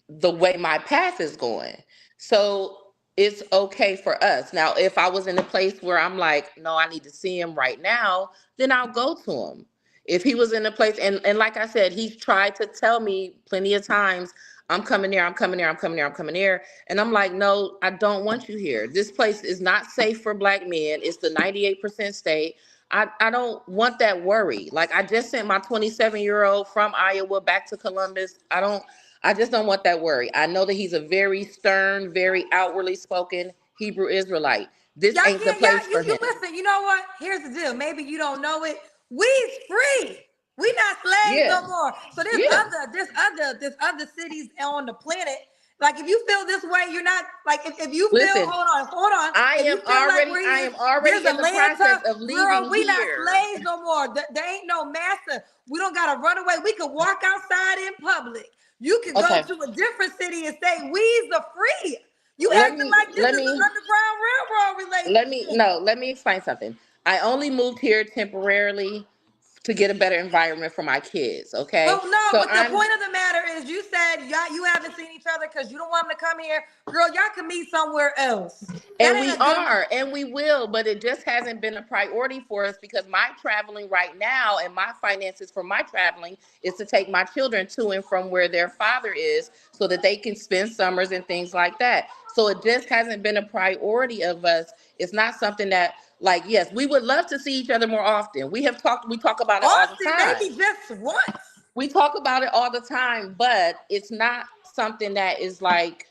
the way my path is going. So it's okay for us. Now, if I was in a place where I'm like, no, I need to see him right now, then I'll go to him. If he was in a place, and like I said, he's tried to tell me plenty of times, I'm coming here, I'm coming here, I'm coming here, I'm coming here. And I'm like, no, I don't want you here. This place is not safe for black men. It's the 98% state. I don't want that worry. Like I just sent my 27-year-old from Iowa back to Columbus. I just don't want that worry. I know that he's a very stern, very outwardly spoken Hebrew Israelite. This Y'all ain't the can't, y'all, place for you him. listen, you know what? Here's the deal. Maybe you don't know it. We's free. We not slaves Yeah. no more. So Yeah. there's other cities on the planet. Like if you feel this way, you're not like if you feel, Listen, hold on. If you feel like where I he is, am already there's in the Atlanta, process of girl, leaving we not here. slaves no more. There ain't no master. We don't gotta run away. We could walk outside in public. You could go Okay. to a different city and say, we's the free. You Let acting me like this let is an me Underground Railroad let me relationship. no, let me explain something. I only moved here temporarily to get a better environment for my kids, okay? But no, So but the I'm point of the matter is you said y'all you haven't seen each other because you don't want them to come here. Girl, y'all can meet somewhere else. That And we ain't a good are, and we will, but it just hasn't been a priority for us because my traveling right now and my finances for my traveling is to take my children to and from where their father is so that they can spend summers and things like that. So it just hasn't been a priority of us. It's not something that, like, yes, we would love to see each other more often. We talk about it all the Austin, time. maybe just once. We talk about it all the time, but it's not something that is like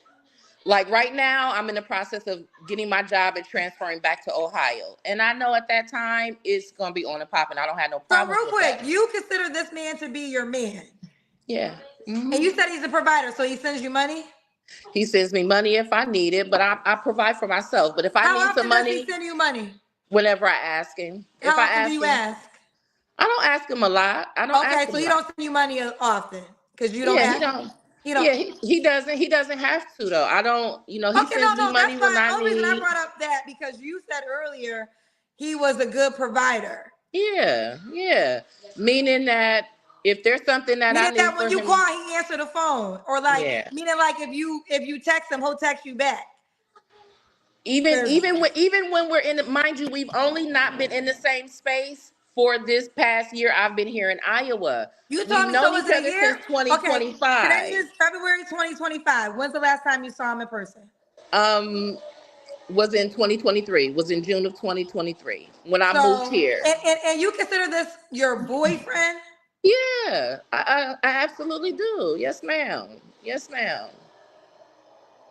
right now, I'm in the process of getting my job and transferring back to Ohio. And I know at that time it's gonna be on and popping. I don't have no So problems real with quick, that. you consider this man to be your man. Yeah. And you Hmm. said he's a provider, so he sends you money? He sends me money if I need it, but I provide for myself. But if I How need some often does he money, send you money? whenever I ask him, if How I often do ask you him, ask? I don't ask him a lot. I don't Okay, ask him so a he lot. don't send you money often because you don't Yeah, he ask. don't. You know. Yeah, he doesn't have to though. I don't, he Okay, no, sends me no, that's money when fine. I Only reason I need. brought up that because you said earlier he was a good provider. Yeah, yeah. Meaning that if there's something that I Meaning need that when for you him, call, he answer the phone, or like yeah. meaning like if you text him, he'll text you back. Even Cause even when we're in mind you, we've only not been in the same space for this past year I've been here in Iowa. You We've told me so. known Was each it a other year? since Okay. Today 2025. is February 2025. When's the last time you saw him in person? Um, was in 2023. Was in June of 2023 when I moved So, here. and you consider this your boyfriend? Yeah, I absolutely do. Yes, ma'am. Yes, ma'am.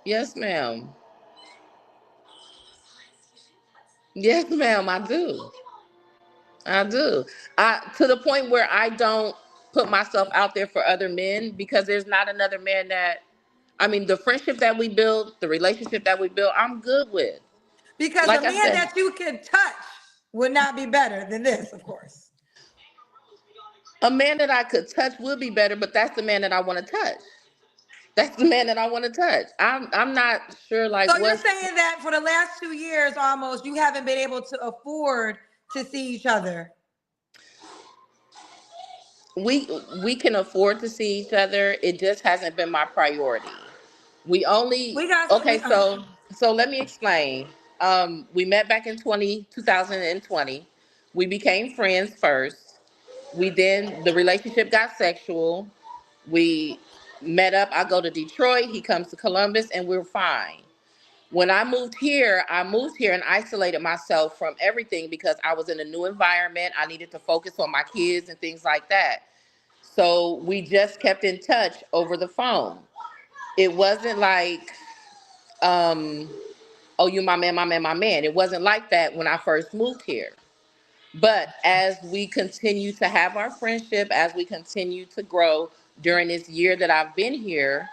Yes, ma'am. Yes, ma'am. I do. I do. I to the point where I don't put myself out there for other men because there's not another man that I mean the friendship that we build, the relationship that we build, I'm good with. Because a Like I man said, that you can touch would not be better than this, of course. a man that I could touch would be better, but that's the man that I want to touch. That's the man that I want to touch. I'm not sure like So you're what's saying that for the last 2 years almost, you haven't been able to afford to see each other. we we can afford to see each other. It just hasn't been my priority. We only We got okay, we so let me explain. We met back in 2020. We became friends first. We then the relationship got sexual. We met up. I go to Detroit, he comes to Columbus, and we're fine. When I moved here and isolated myself from everything because I was in a new environment. I needed to focus on my kids and things like that. So we just kept in touch over the phone. It wasn't like, um, oh, you my man, my man, my man. It wasn't like that when I first moved here. But as we continue to have our friendship, as we continue to grow during this year that I've been here,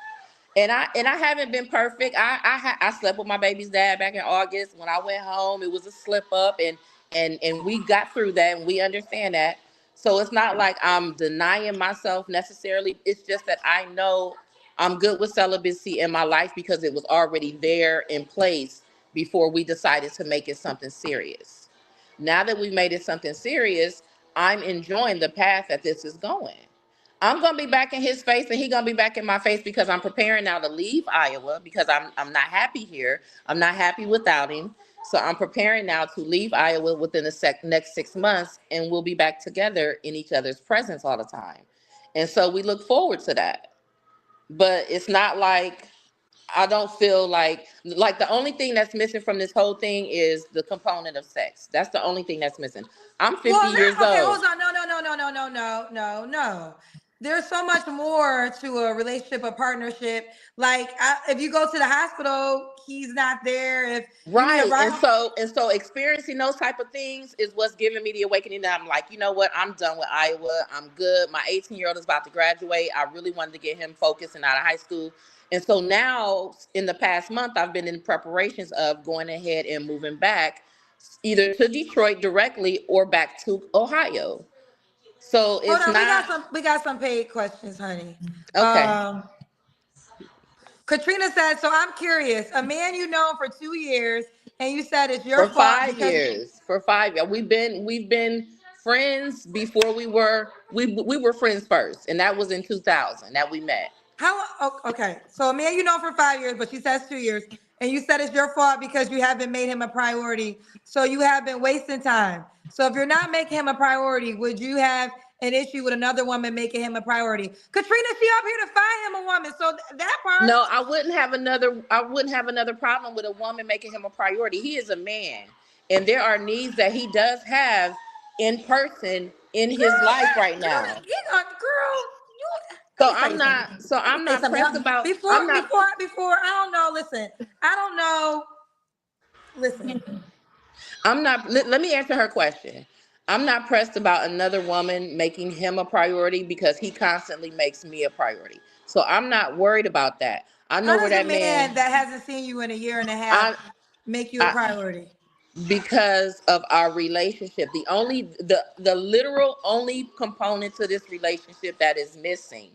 and I haven't been perfect. I slept with my baby's dad back in August. When I went home, it was a slip up, and we got through that, and we understand that. So it's not like I'm denying myself necessarily. It's just that I know I'm good with celibacy in my life because it was already there in place before we decided to make it something serious. Now that we've made it something serious, I'm enjoying the path that this is going. I'm gonna be back in his face and he gonna be back in my face because I'm preparing now to leave Iowa because I'm not happy here. I'm not happy without him. So I'm preparing now to leave Iowa within the next 6 months and we'll be back together in each other's presence all the time. And so we look forward to that. But it's not like I don't feel like the only thing that's missing from this whole thing is the component of sex. That's the only thing that's missing. I'm 50 Well, years no, okay, old. hold on. No, no, no, no, no, no, no, no, no. There's so much more to a relationship, a partnership. Like, if you go to the hospital, he's not there. If you need a Right. ride, And so experiencing those type of things is what's giving me the awakening that I'm like, you know what? I'm done with Iowa. I'm good. My 18-year-old is about to graduate. I really wanted to get him focused and out of high school. And so now in the past month, I've been in preparations of going ahead and moving back either to Detroit directly or back to Ohio. So hold it's on. not We got some paid questions, honey. okay. Um, Katrina said, so I'm curious. A man you know for 2 years, and you said it's your For fault five because years. For 5 years. We've been friends before we were friends first, and that was in 2000 that we met. how? Okay, so a man you know for 5 years, but she says 2 years, and you said it's your fault because you haven't made him a priority. So you have been wasting time. So if you're not making him a priority, would you have an issue with another woman making him a priority? Katrina, she up here to find him a woman. So that part. No, I wouldn't have another problem with a woman making him a priority. He is a man, and there are needs that he does have in person in his life right now. Girl, let So me tell you something. Let me I'm tell you not something. pressed about Before, I'm not before, before, I don't know. Listen, I don't know. Listen, let me answer her question. I'm not pressed about another woman making him a priority because he constantly makes me a priority. So I'm not worried about that. I know how where does a that man man that hasn't seen you in a year and a half I make you a I priority? because of our relationship. The literal only component to this relationship that is missing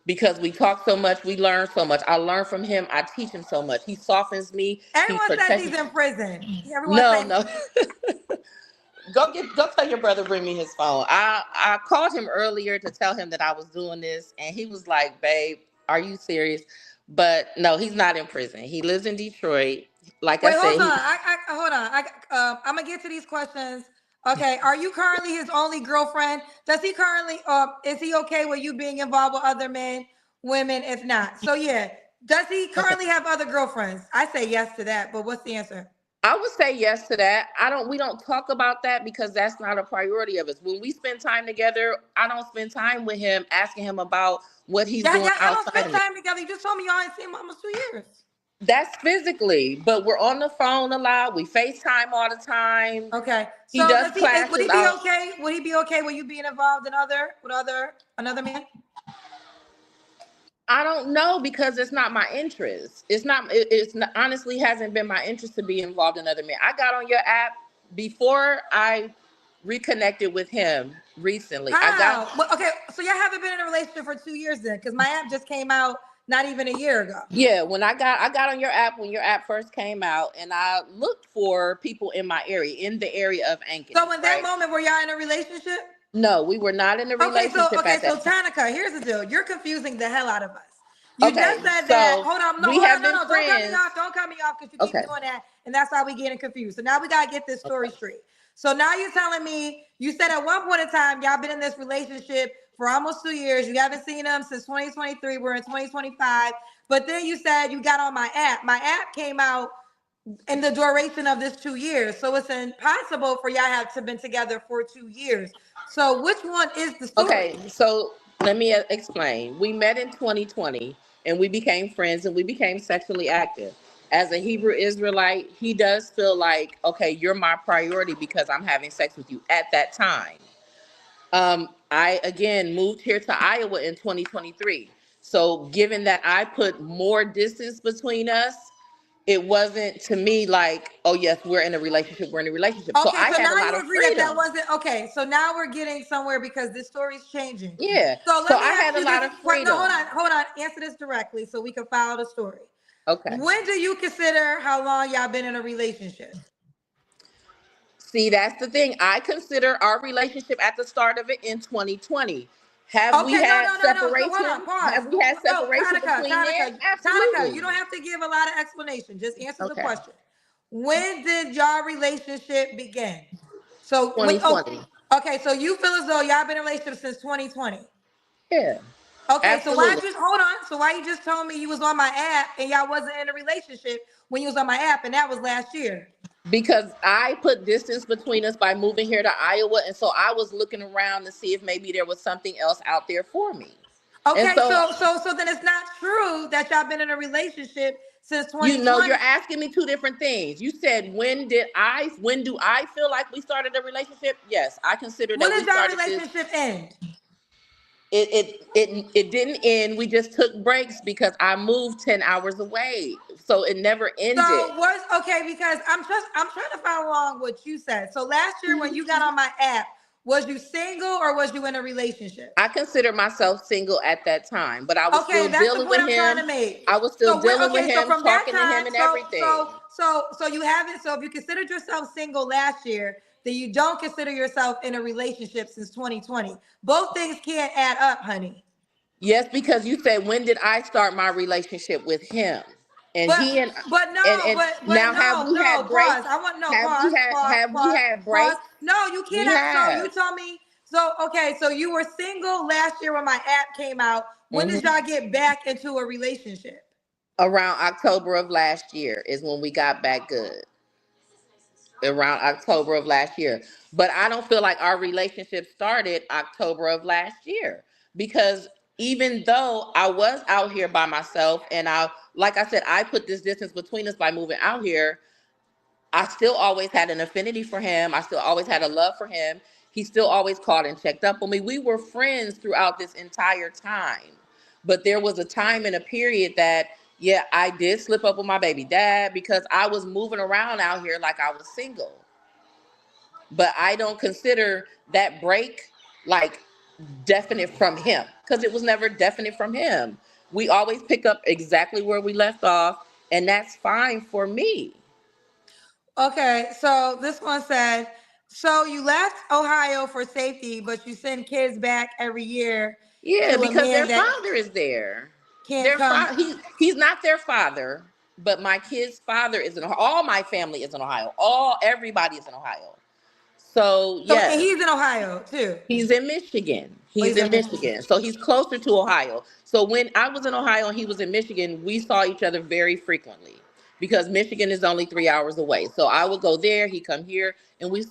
because we talk so much, we learn so much. I learn from him, I teach him so much. He softens me, he Everyone says protects he's me. in prison. Everyone No, says no. Go tell your brother bring me his phone. I called him earlier to tell him that I was doing this and he was like, "Babe, are you serious?" But no, he's not in prison. He lives in Detroit. Like I wait, hold said, on. he Hold on. I'm gonna get to these questions Okay, are you currently his only girlfriend? Does he currently, is he okay with you being involved with other men, women, if not? So yeah, does he Okay. currently have other girlfriends? I say yes to that, but what's the answer? I would say yes to that. We don't talk about that because that's not a priority of us. When we spend time together, I don't spend time with him asking him about what he's Yeah, doing yeah, y'all don't outside spend of me. time together. You just told me y'all ain't seen him almost 2 years. That's physically, but we're on the phone a lot. We FaceTime all the time. Okay, He so does does he? Would classes he be out. okay? Would he be okay with you being involved in another man? I don't know because it's not my interest. It's not, honestly hasn't been my interest to be involved in other men. I got on your app before I reconnected with him recently. I got How? Well, okay, so y'all haven't been in a relationship for 2 years then, because my app just came out not even a year ago. Yeah, when I got on your app when your app first came out, and I looked for people in my area, in the area of So Ankeny, in that right? moment, were y'all in a relationship? No, we were not in a Okay, relationship okay, at so that time. Tanica, here's the deal. You're confusing the hell out of us. You just Okay, said that. so Hold on, no, we hold on, have no, been no, don't cut me friends. off. Don't cut me off because you keep Okay, doing that, and that's why we getting confused. So now we gotta get this story straight. So now you're telling me you said at one point in time y'all been in this relationship for almost 2 years. You haven't seen him since 2023. We're in 2025. But then you said you got on my app. My app came out in the duration of this 2 years. So it's impossible for y'all have to been together for 2 years. So which one is the story? okay. So let me explain. We met in 2020, and we became friends, and we became sexually active. As a Hebrew Israelite, he does feel like, okay, you're my priority because I'm having sex with you at that time. I again moved here to Iowa in 2023. So given that I put more distance between us, it wasn't to me like, oh yes, we're in a relationship, we're in a relationship. So Okay, I so had a now lot you of agree that that freedom. wasn't okay. So now we're getting somewhere because this story's changing. Yeah. So So let me I ask had a you this. lot of Wait, no, freedom. hold on. Answer this directly so we can follow the story. Okay. When do you consider how long y'all been in a relationship? See, that's the thing. I consider our relationship at the start of it in 2020. Have we Okay, no, had no, no, no. So hold on, separation? pause. Have we had No, separation between then? Tanica, you Absolutely. don't have to give a lot of explanation. Just answer the Okay. question. When did y'all relationship begin? So when 2020. okay, so you feel as though y'all been in a relationship since 2020. Yeah. Okay, so why Absolutely. just hold on? So why you just told me you was on my app and y'all wasn't in a relationship when you was on my app and that was last year? Because I put distance between us by moving here to Iowa. And so I was looking around to see if maybe there was something else out there for me. And Okay, so, so then it's not true that y'all been in a relationship since you know, you're 2020. asking me two different things. You said, when do I feel like we started a relationship? Yes, I consider When that we did y'all started this. relationship end? It didn't end. We just took breaks because I moved 10 hours away. So it never So ended. was okay because I'm trying to follow along what you said. So last year when you got on my app, was you single or was you in a relationship? I considered myself single at that time, but I was Okay, still that's the dealing point with I'm trying him. to make. I was still dealing with Okay, so him, from that talking to him time, and everything. so you haven't. So if you considered yourself single last year, then you don't consider yourself in a relationship since 2020. Both things can't add up, honey. Yes, because you said, when did I start my relationship with him? And But he and but now have no, we no, had pause. breaks? I want no pause, Have we had pause. breaks? No, you We cannot. So you have. told me. So okay, so you were single last year when my app came out. When did Mhm. y'all get back into a relationship? Around October of last year is when we got back good. Around October of last year. But I don't feel like our relationship started October of last year because even though I was out here by myself and like I said, I put this distance between us by moving out here, I still always had an affinity for him. I still always had a love for him. He still always called and checked up on me. We were friends throughout this entire time. But there was a time and a period that, yeah, I did slip up with my baby dad because I was moving around out here like I was single. But I don't consider that break like definite from him because it was never definite from him. We always pick up exactly where we left off, and that's fine for me. Okay, so this one said, so you left Ohio for safety, but you send kids back every year Yeah, to a because their man that father is there. can't come. He's not their father, but my kid's father is in Ohio. All my family is in Ohio. Everybody is in Ohio. So So, and yes, he's in Ohio too. he's in Michigan. Oh, He's he's in in Michigan. Michigan. So he's closer to Ohio. So when I was in Ohio and he was in Michigan, we saw each other very frequently because Michigan is only 3 hours away. So I would go there, he come here, and we've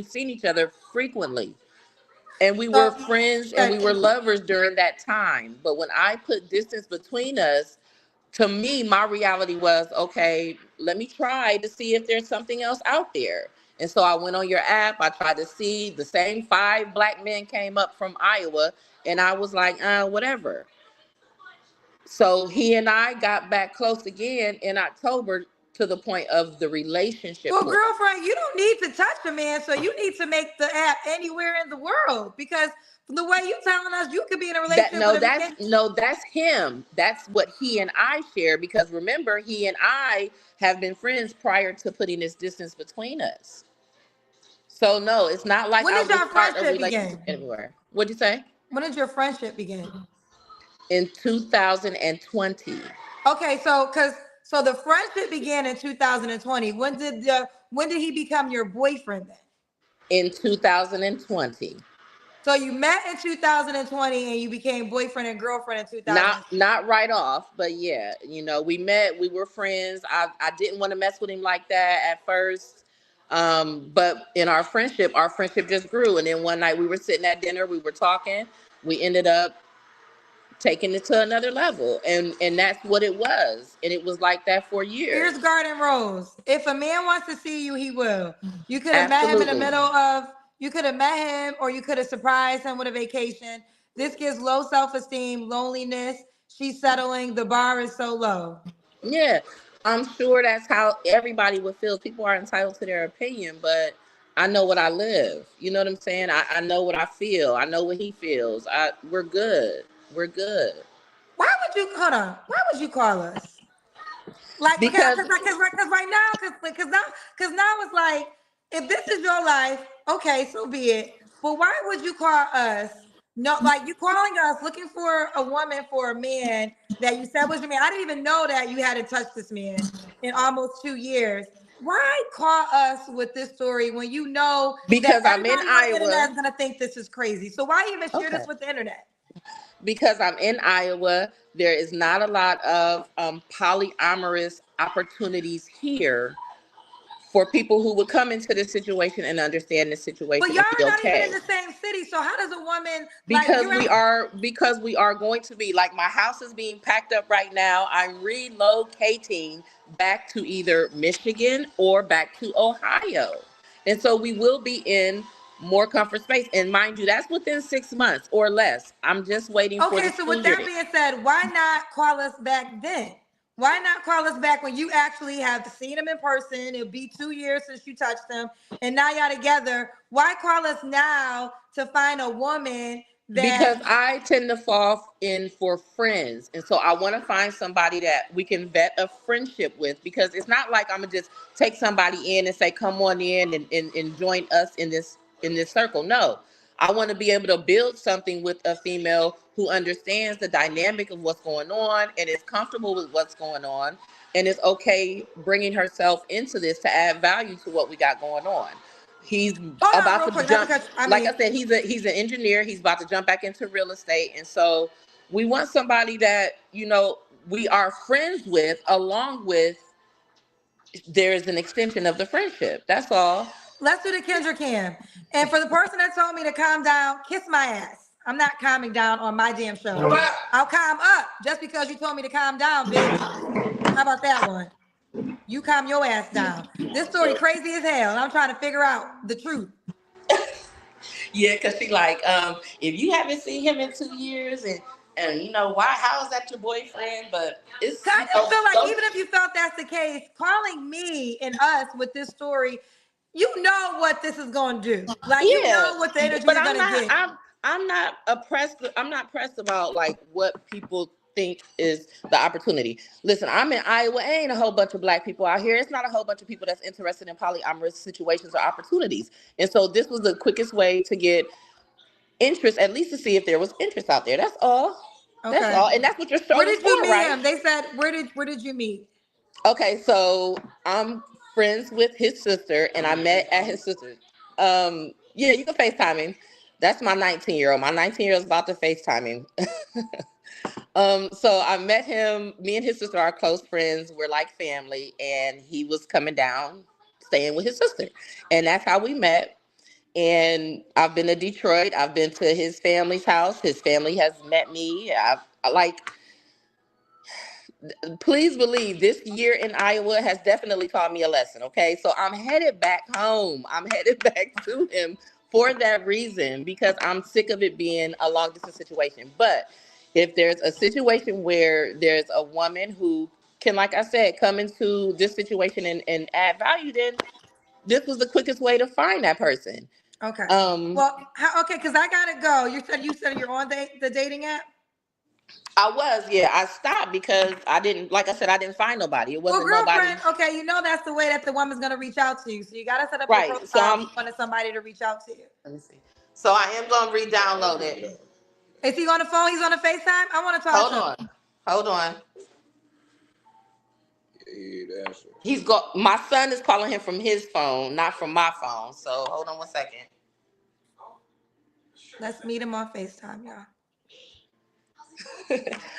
seen each other frequently. And we were So, friends and we okay. were lovers during that time. But when I put distance between us, to me, my reality was, okay, let me try to see if there's something else out there. And so I went on your app. I tried to see the same 5 black men came up from Iowa, and I was like, whatever. So he and I got back close again in October to the point of the relationship Well, point. girlfriend, you don't need to touch a man, so you need to make the app anywhere in the world because from the way you telling us, you could be in a That relationship no, with a man. that's him. That's what he and I share because remember, he and I have been friends prior to putting this distance between us. So no, it's not like When I did will your start a friendship relationship begin? anywhere. What'd you say? When did your friendship begin? In 2020. Okay, so the friendship began in 2020. When did he become your boyfriend then? In 2020. So you met in 2020 and you became boyfriend and girlfriend in Not 2020. not right off, but yeah, we met, we were friends. I didn't want to mess with him like that at first. But in our friendship just grew. And then one night we were sitting at dinner, we were talking, we ended up taking it to another level. And that's what it was. And it was like that for Here's years. Garden Rose. If a man wants to see you, he will. You could have met him in the Absolutely. middle of, you could have met him or you could have surprised him with a vacation. This gives low self-esteem, loneliness. She's settling. The bar is so low. Yeah, I'm sure that's how everybody would feel. People are entitled to their opinion, but I know what I live. You know what I'm saying? I know what I feel. I know what he feels. We're good. We're good. Why would you, hold on, why would you call us? Like, Because cause right now, cause now it's like, if this is your life, okay, so be it. But why would you call us? No, like you calling us looking for a woman for a man that you said was your man. I didn't even know that you hadn't touched this man in almost 2 years. Why call us with this story when you know that because I'm in everybody on the internet Iowa. is gonna think this is crazy? So why even share Okay. this with the internet? Because I'm in Iowa, there is not a lot of polyamorous opportunities here for people who would come into this situation and understand this But situation y'all and be are not even in okay. the same city. So how does a woman like because you're we at are because we are going to be, like, my house is being packed up right now. I'm relocating back to either Michigan or back to Ohio, and so we will be in more comfort space. And mind you, that's within 6 months or less. I'm just waiting for okay, the so school with year that to. being said, why not call us back then? Why not call us back when you actually have seen him in person? It'll be 2 years since you touched him, and now y'all together. Why call us now to find a woman that Because I tend to fall in for friends. And so I want to find somebody that we can vet a friendship with, because it's not like I'm gonna just take somebody in and say, come on in and join us in this circle. No. I want to be able to build something with a female who understands the dynamic of what's going on and is comfortable with what's going on and is okay bringing herself into this to add value to what we got going on. He's hold on about real to quick, not to jump. cut you. I Like mean, I said, he's an engineer. He's about to jump back into real estate, and so we want somebody that we are friends with, along with there's an extension of the friendship. That's all. let's do the Kendra Cam. And for the person that told me to calm down, kiss my ass. I'm not calming down on my damn show. I'll calm up just because you told me to calm down, bitch. How about that one? You calm your ass down. This story crazy as hell, and I'm trying to figure out the truth. Yeah, because she like, if you haven't seen him in 2 years, and why, how is that your boyfriend? But So it's I just feel like even if you felt that's the case, calling me and us with this story, you know what this is going to do. Like you yeah, know what the energy but you're going to get. I'm not oppressed. I'm not pressed about like what people think is the opportunity. Listen, I'm in Iowa. Ain't a whole bunch of black people out here. It's not a whole bunch of people that's interested in polyamorous situations or opportunities. And so this was the quickest way to get interest, at least to see if there was interest out there. That's all. That's Okay. all. And that's what your show Where is did you for, meet right? him? They said where did you meet? Okay, so I'm friends with his sister, and I met at his sister's. Yeah, you can FaceTime him. That's my 19-year-old. My 19-year-old is about to FaceTime him. So I met him. Me and his sister are close friends. We're like family, and he was coming down, staying with his sister, and that's how we met. And I've been to Detroit. I've been to his family's house. His family has met me. I like, please believe this year in Iowa has definitely taught me a lesson. Okay. So I'm headed back home. I'm headed back to him for that reason because I'm sick of it being a long distance situation. But if there's a situation where there's a woman who can, like I said, come into this situation and add value, then this was the quickest way to find that person. Okay. Um, Well, okay, because I gotta go. You said you're on the dating app. I was, yeah. I stopped because I didn't, like I said, I didn't find nobody. It Well, wasn't nobody. girlfriend, okay, you know that's the way that the woman's gonna reach out to you. So you gotta set up your Right. So profile if I'm, you wanted somebody to reach out to you. let me see. So I am going to re-download it. Is he on the phone? He's on the FaceTime? I want to talk Hold to him. on. Hold on. He's got, my son is calling him from his phone, not from my phone. So hold on one second. Let's meet him on FaceTime, y'all.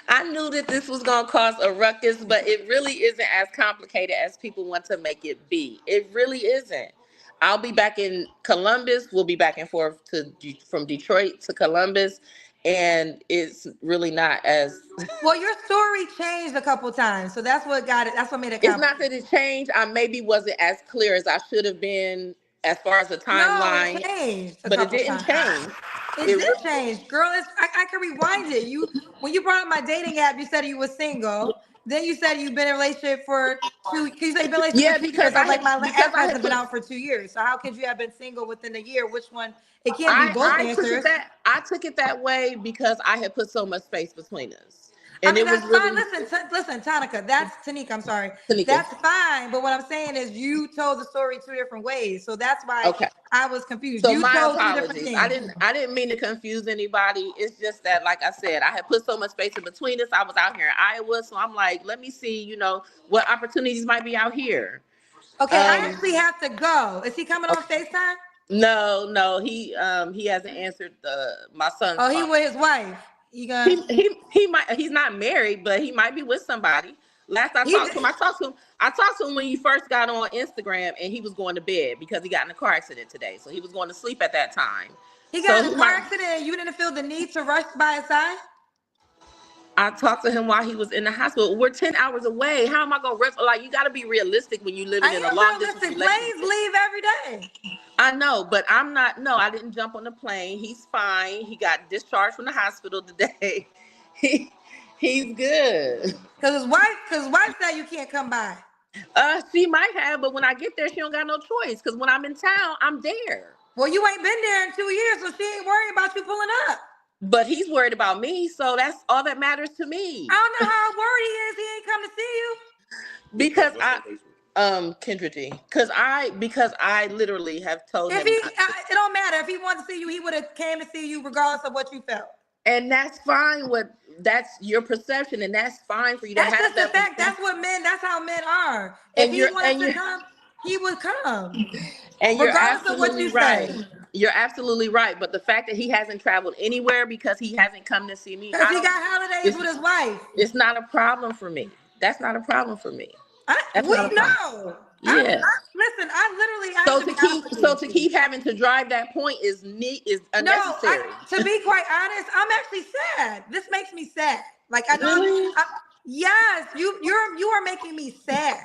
I knew that this was going to cause a ruckus, but it really isn't as complicated as people want to make it be. It really isn't. I'll be back in Columbus. We'll be back and forth from Detroit to Columbus, and it's really not as. Well, your story changed a couple times, so that's what got it. That's what made it It's not complicated. that it changed. I maybe wasn't as clear as I should have been as far as the No, it timeline, changed a but it couple didn't times. change. It It did really. change, girl. I can rewind it. You when you brought up my dating app, you said you were single. Then you said you've been in a relationship for two. You said you've been in a relationship Yeah, for 2 years. I was like, my because ex I had hasn't been put. out for 2 years. So how could you have been single within a year? Which one? It can't be both answers. I took it that way because I had put so much space between us, I and mean, it was that's fine. really Listen, listen, Tanica. That's Tanika. I'm sorry. Tanika. That's fine. But what I'm saying is, you told the story two different ways. So that's why Okay. I was confused. So You my told two different apologies. things. I didn't mean to confuse anybody. It's just that, like I said, I had put so much space in between us. I was out here in Iowa, so I'm like, let me see, what opportunities might be out here. Okay, I Um, actually have to go. Is he coming on okay. FaceTime? No, he hasn't answered my son's Oh, he phone. with his wife. He gonna He might, he's not married, but he might be with somebody. Last I he talked to him, I talked to him when he first got on Instagram, and he was going to bed because he got in a car accident today, so he was going to sleep at that time. he got So in a he car might. accident and you didn't feel the need to rush by his side? I talked to him while he was in the hospital. We're 10 hours away. How am I gonna rest? Like, you got to be realistic when you're living I in a long am distance realistic. Planes relationship. leave every day. I know, but I'm not. No, I didn't jump on the plane. He's fine. He got discharged from the hospital today. he he's good. Cause his wife said you can't come by. She might have, but when I get there, she don't got no choice. Cause when I'm in town, I'm there. Well, you ain't been there in 2 years, so she ain't worried about you pulling up. But he's worried about me, so that's all that matters to me. I don't know how worried he is. He ain't come to see you. Because Kendra G. Because I literally have told If him, it don't matter. If he wanted to see you, he would have came to see you regardless of what you felt. and that's fine. That's your perception, and that's fine for you to That's have just the that fact. perception. That's what men. That's how men are. If And he you're wanted and to you come, he would come, and you're regardless of what absolutely you right. say. You're absolutely right. But the fact that he hasn't traveled anywhere because he hasn't come to see me, Because I he don't. got holidays It's with his wife. it's not a problem for me. That's not a problem for me. That's We not a problem. know. Yeah. Listen. I have to be honest with So you. to keep having to drive that point is No, unnecessary. to be quite honest, I'm actually sad. This makes me sad. Like I don't. Really? Yes, you are making me sad.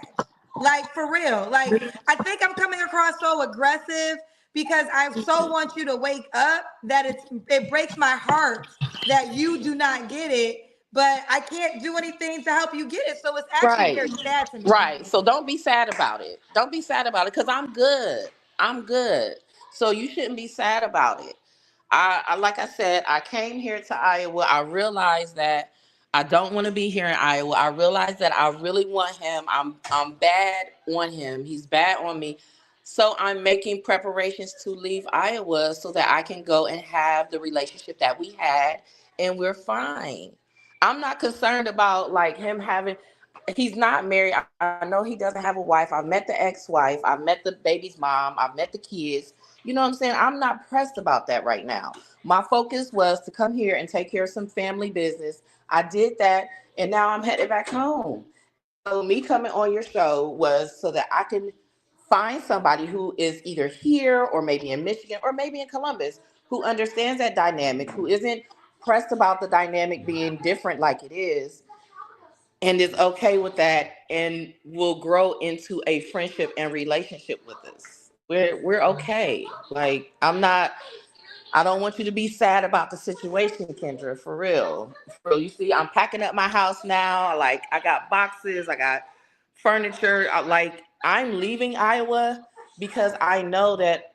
Like for real. Like I think I'm coming across so aggressive because I so want you to wake up that it breaks my heart that you do not get it, but I can't do anything to help you get it. So it's actually Right. very sad to me. Right. So don't be sad about it. Don't be sad about it because I'm good. I'm good. So you shouldn't be sad about it. I like I said, I came here to Iowa. I realized that I don't want to be here in Iowa. I realized that I really want him. I'm bad on him. He's bad on me. So I'm making preparations to leave Iowa so that I can go and have the relationship that we had, and we're fine. I'm not concerned about like him having. He's not married. I know he doesn't have a wife. I've met the ex-wife. I've met the baby's mom. I've met the kids. You know what I'm saying? I'm not pressed about that right now. My focus was to come here and take care of some family business. I did that, and now I'm headed back home. So me coming on your show was so that I can find somebody who is either here or maybe in Michigan or maybe in Columbus who understands that dynamic, who isn't pressed about the dynamic being different like it is, and is okay with that and will grow into a friendship and relationship with us. We're okay. Like I don't want you to be sad about the situation, Kendra, for real. For real. You see, I'm packing up my house now. Like I got boxes, I got furniture. I'm leaving Iowa because I know that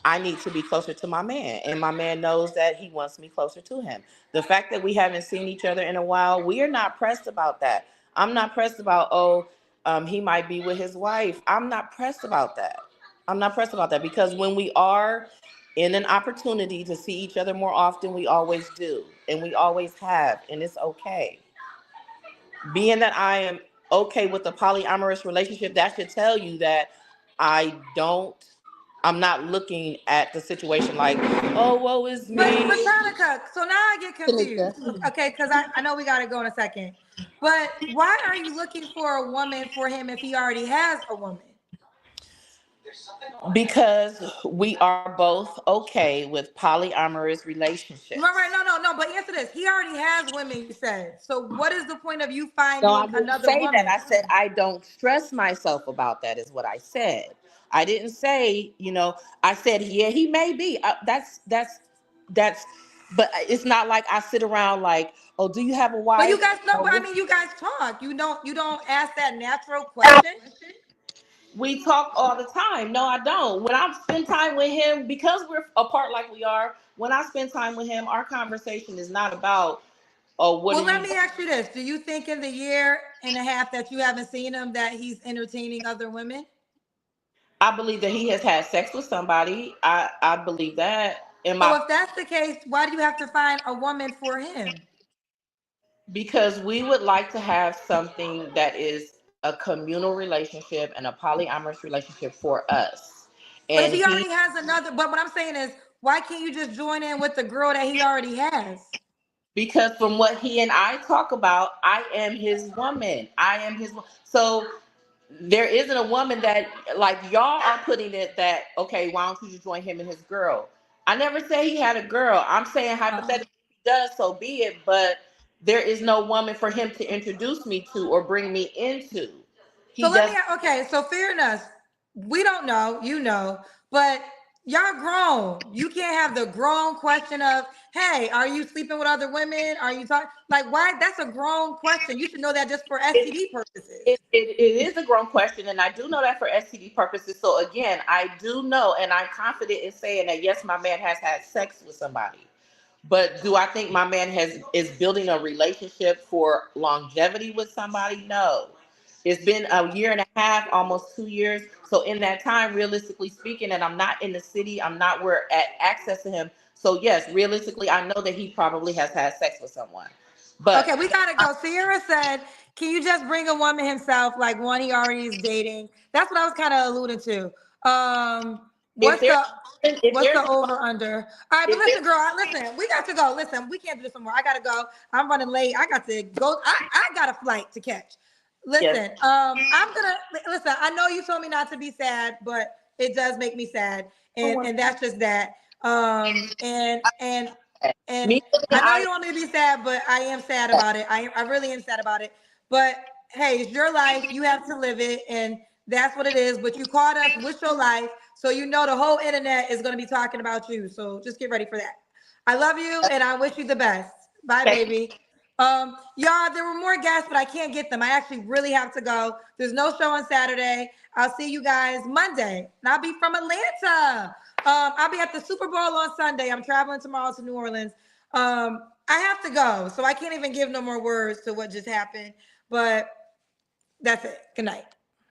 I need to be closer to my man, and my man knows that he wants me closer to him. The fact that we haven't seen each other in a while, we are not pressed about that. I'm not pressed about, he might be with his wife. I'm not pressed about that. I'm not pressed about that because when we are in an opportunity to see each other more often, we always do, and we always have, and it's okay. Being that I am okay with the polyamorous relationship, that should tell you that I don't I'm not looking at the situation like, oh, woe is me. But Tanica, so now I get Tanica. confused. Okay, because I know we gotta go in a second. But why are you looking for a woman for him if he already has a woman? Because we are both okay with polyamorous Right, right, relationships. no. But answer this. He already has women, you said. So what is the point of you No, I finding didn't another say that. woman? I said I don't stress myself about that, is what I said. I didn't say, I said, yeah, he may be. That's, but it's not like I sit around like, oh, do you have a But you wife? guys know, Oh, but I mean you guys talk. You don't ask that natural question. we talk all the time. No, I don't. When I spend time with him, because we're apart like we are, when I spend time with him, our conversation is not about, oh, what are Well, let you me ask you this. Do you think in the year and a half that you haven't seen him that he's entertaining other women? I believe that he has had sex with somebody. I believe that in So my if that's the case, why do you have to find a woman for him? because we would like to have something that is a communal relationship and a polyamorous relationship for us. But if And he he already has another, but what I'm saying is, why can't you just join in with the girl that he already has? because from what he and I talk about, I am his woman. I am his so there isn't a woman that like y'all are putting it that okay, why don't you just join him and his girl? I never said he had a girl. I'm saying Uh, hypothetically he does, so be it, but there is no woman for him to introduce me to or bring me into. so He let me, does. okay, so fair enough. We don't know, but y'all grown. You can't have the grown question of, hey, are you sleeping with other women? Are you talking? Like, why? That's a grown question. You should know that just for it, STD purposes. it is a grown question, and I do know that for STD purposes. So again, I do know, and I'm confident in saying that yes, my man has had sex with somebody. But do I think my man is building a relationship for longevity with somebody? No. It's been a year and a half, almost 2 years. So in that time, realistically speaking, and I'm not in the city, I'm not where at access to him. So yes, realistically, I know that he probably has had sex with someone. But Okay, we gotta go. Sierra said, "Can you just bring a woman himself, like one he already is dating?" That's what I was kind of alluding to. if What's there's the if what's there's the over under? All right, but if listen, there's girl, listen. We got to go. Listen, we can't do this anymore. I gotta go. I'm running late. I got to go. I got a flight to catch. yes, Listen, I'm gonna listen. I know you told me not to be sad, but it does make me sad, and that's just that. And me living in I know you Iowa, don't want me to be sad, but I am sad about it. I really am sad about it. But hey, it's your life. You have to live it, and that's what it is. But you called us with your life, so you know the whole internet is going to be talking about you. So just get ready for that. I love you, and I wish you the best. Bye, baby. Y'all, there were more guests, but I can't get them. I actually really have to go. There's no show on Saturday. I'll see you guys Monday, and I'll be from Atlanta. I'll be at the Super Bowl on Sunday. I'm traveling tomorrow to New Orleans. I have to go, so I can't even give no more words to what just happened. But that's it. Good night.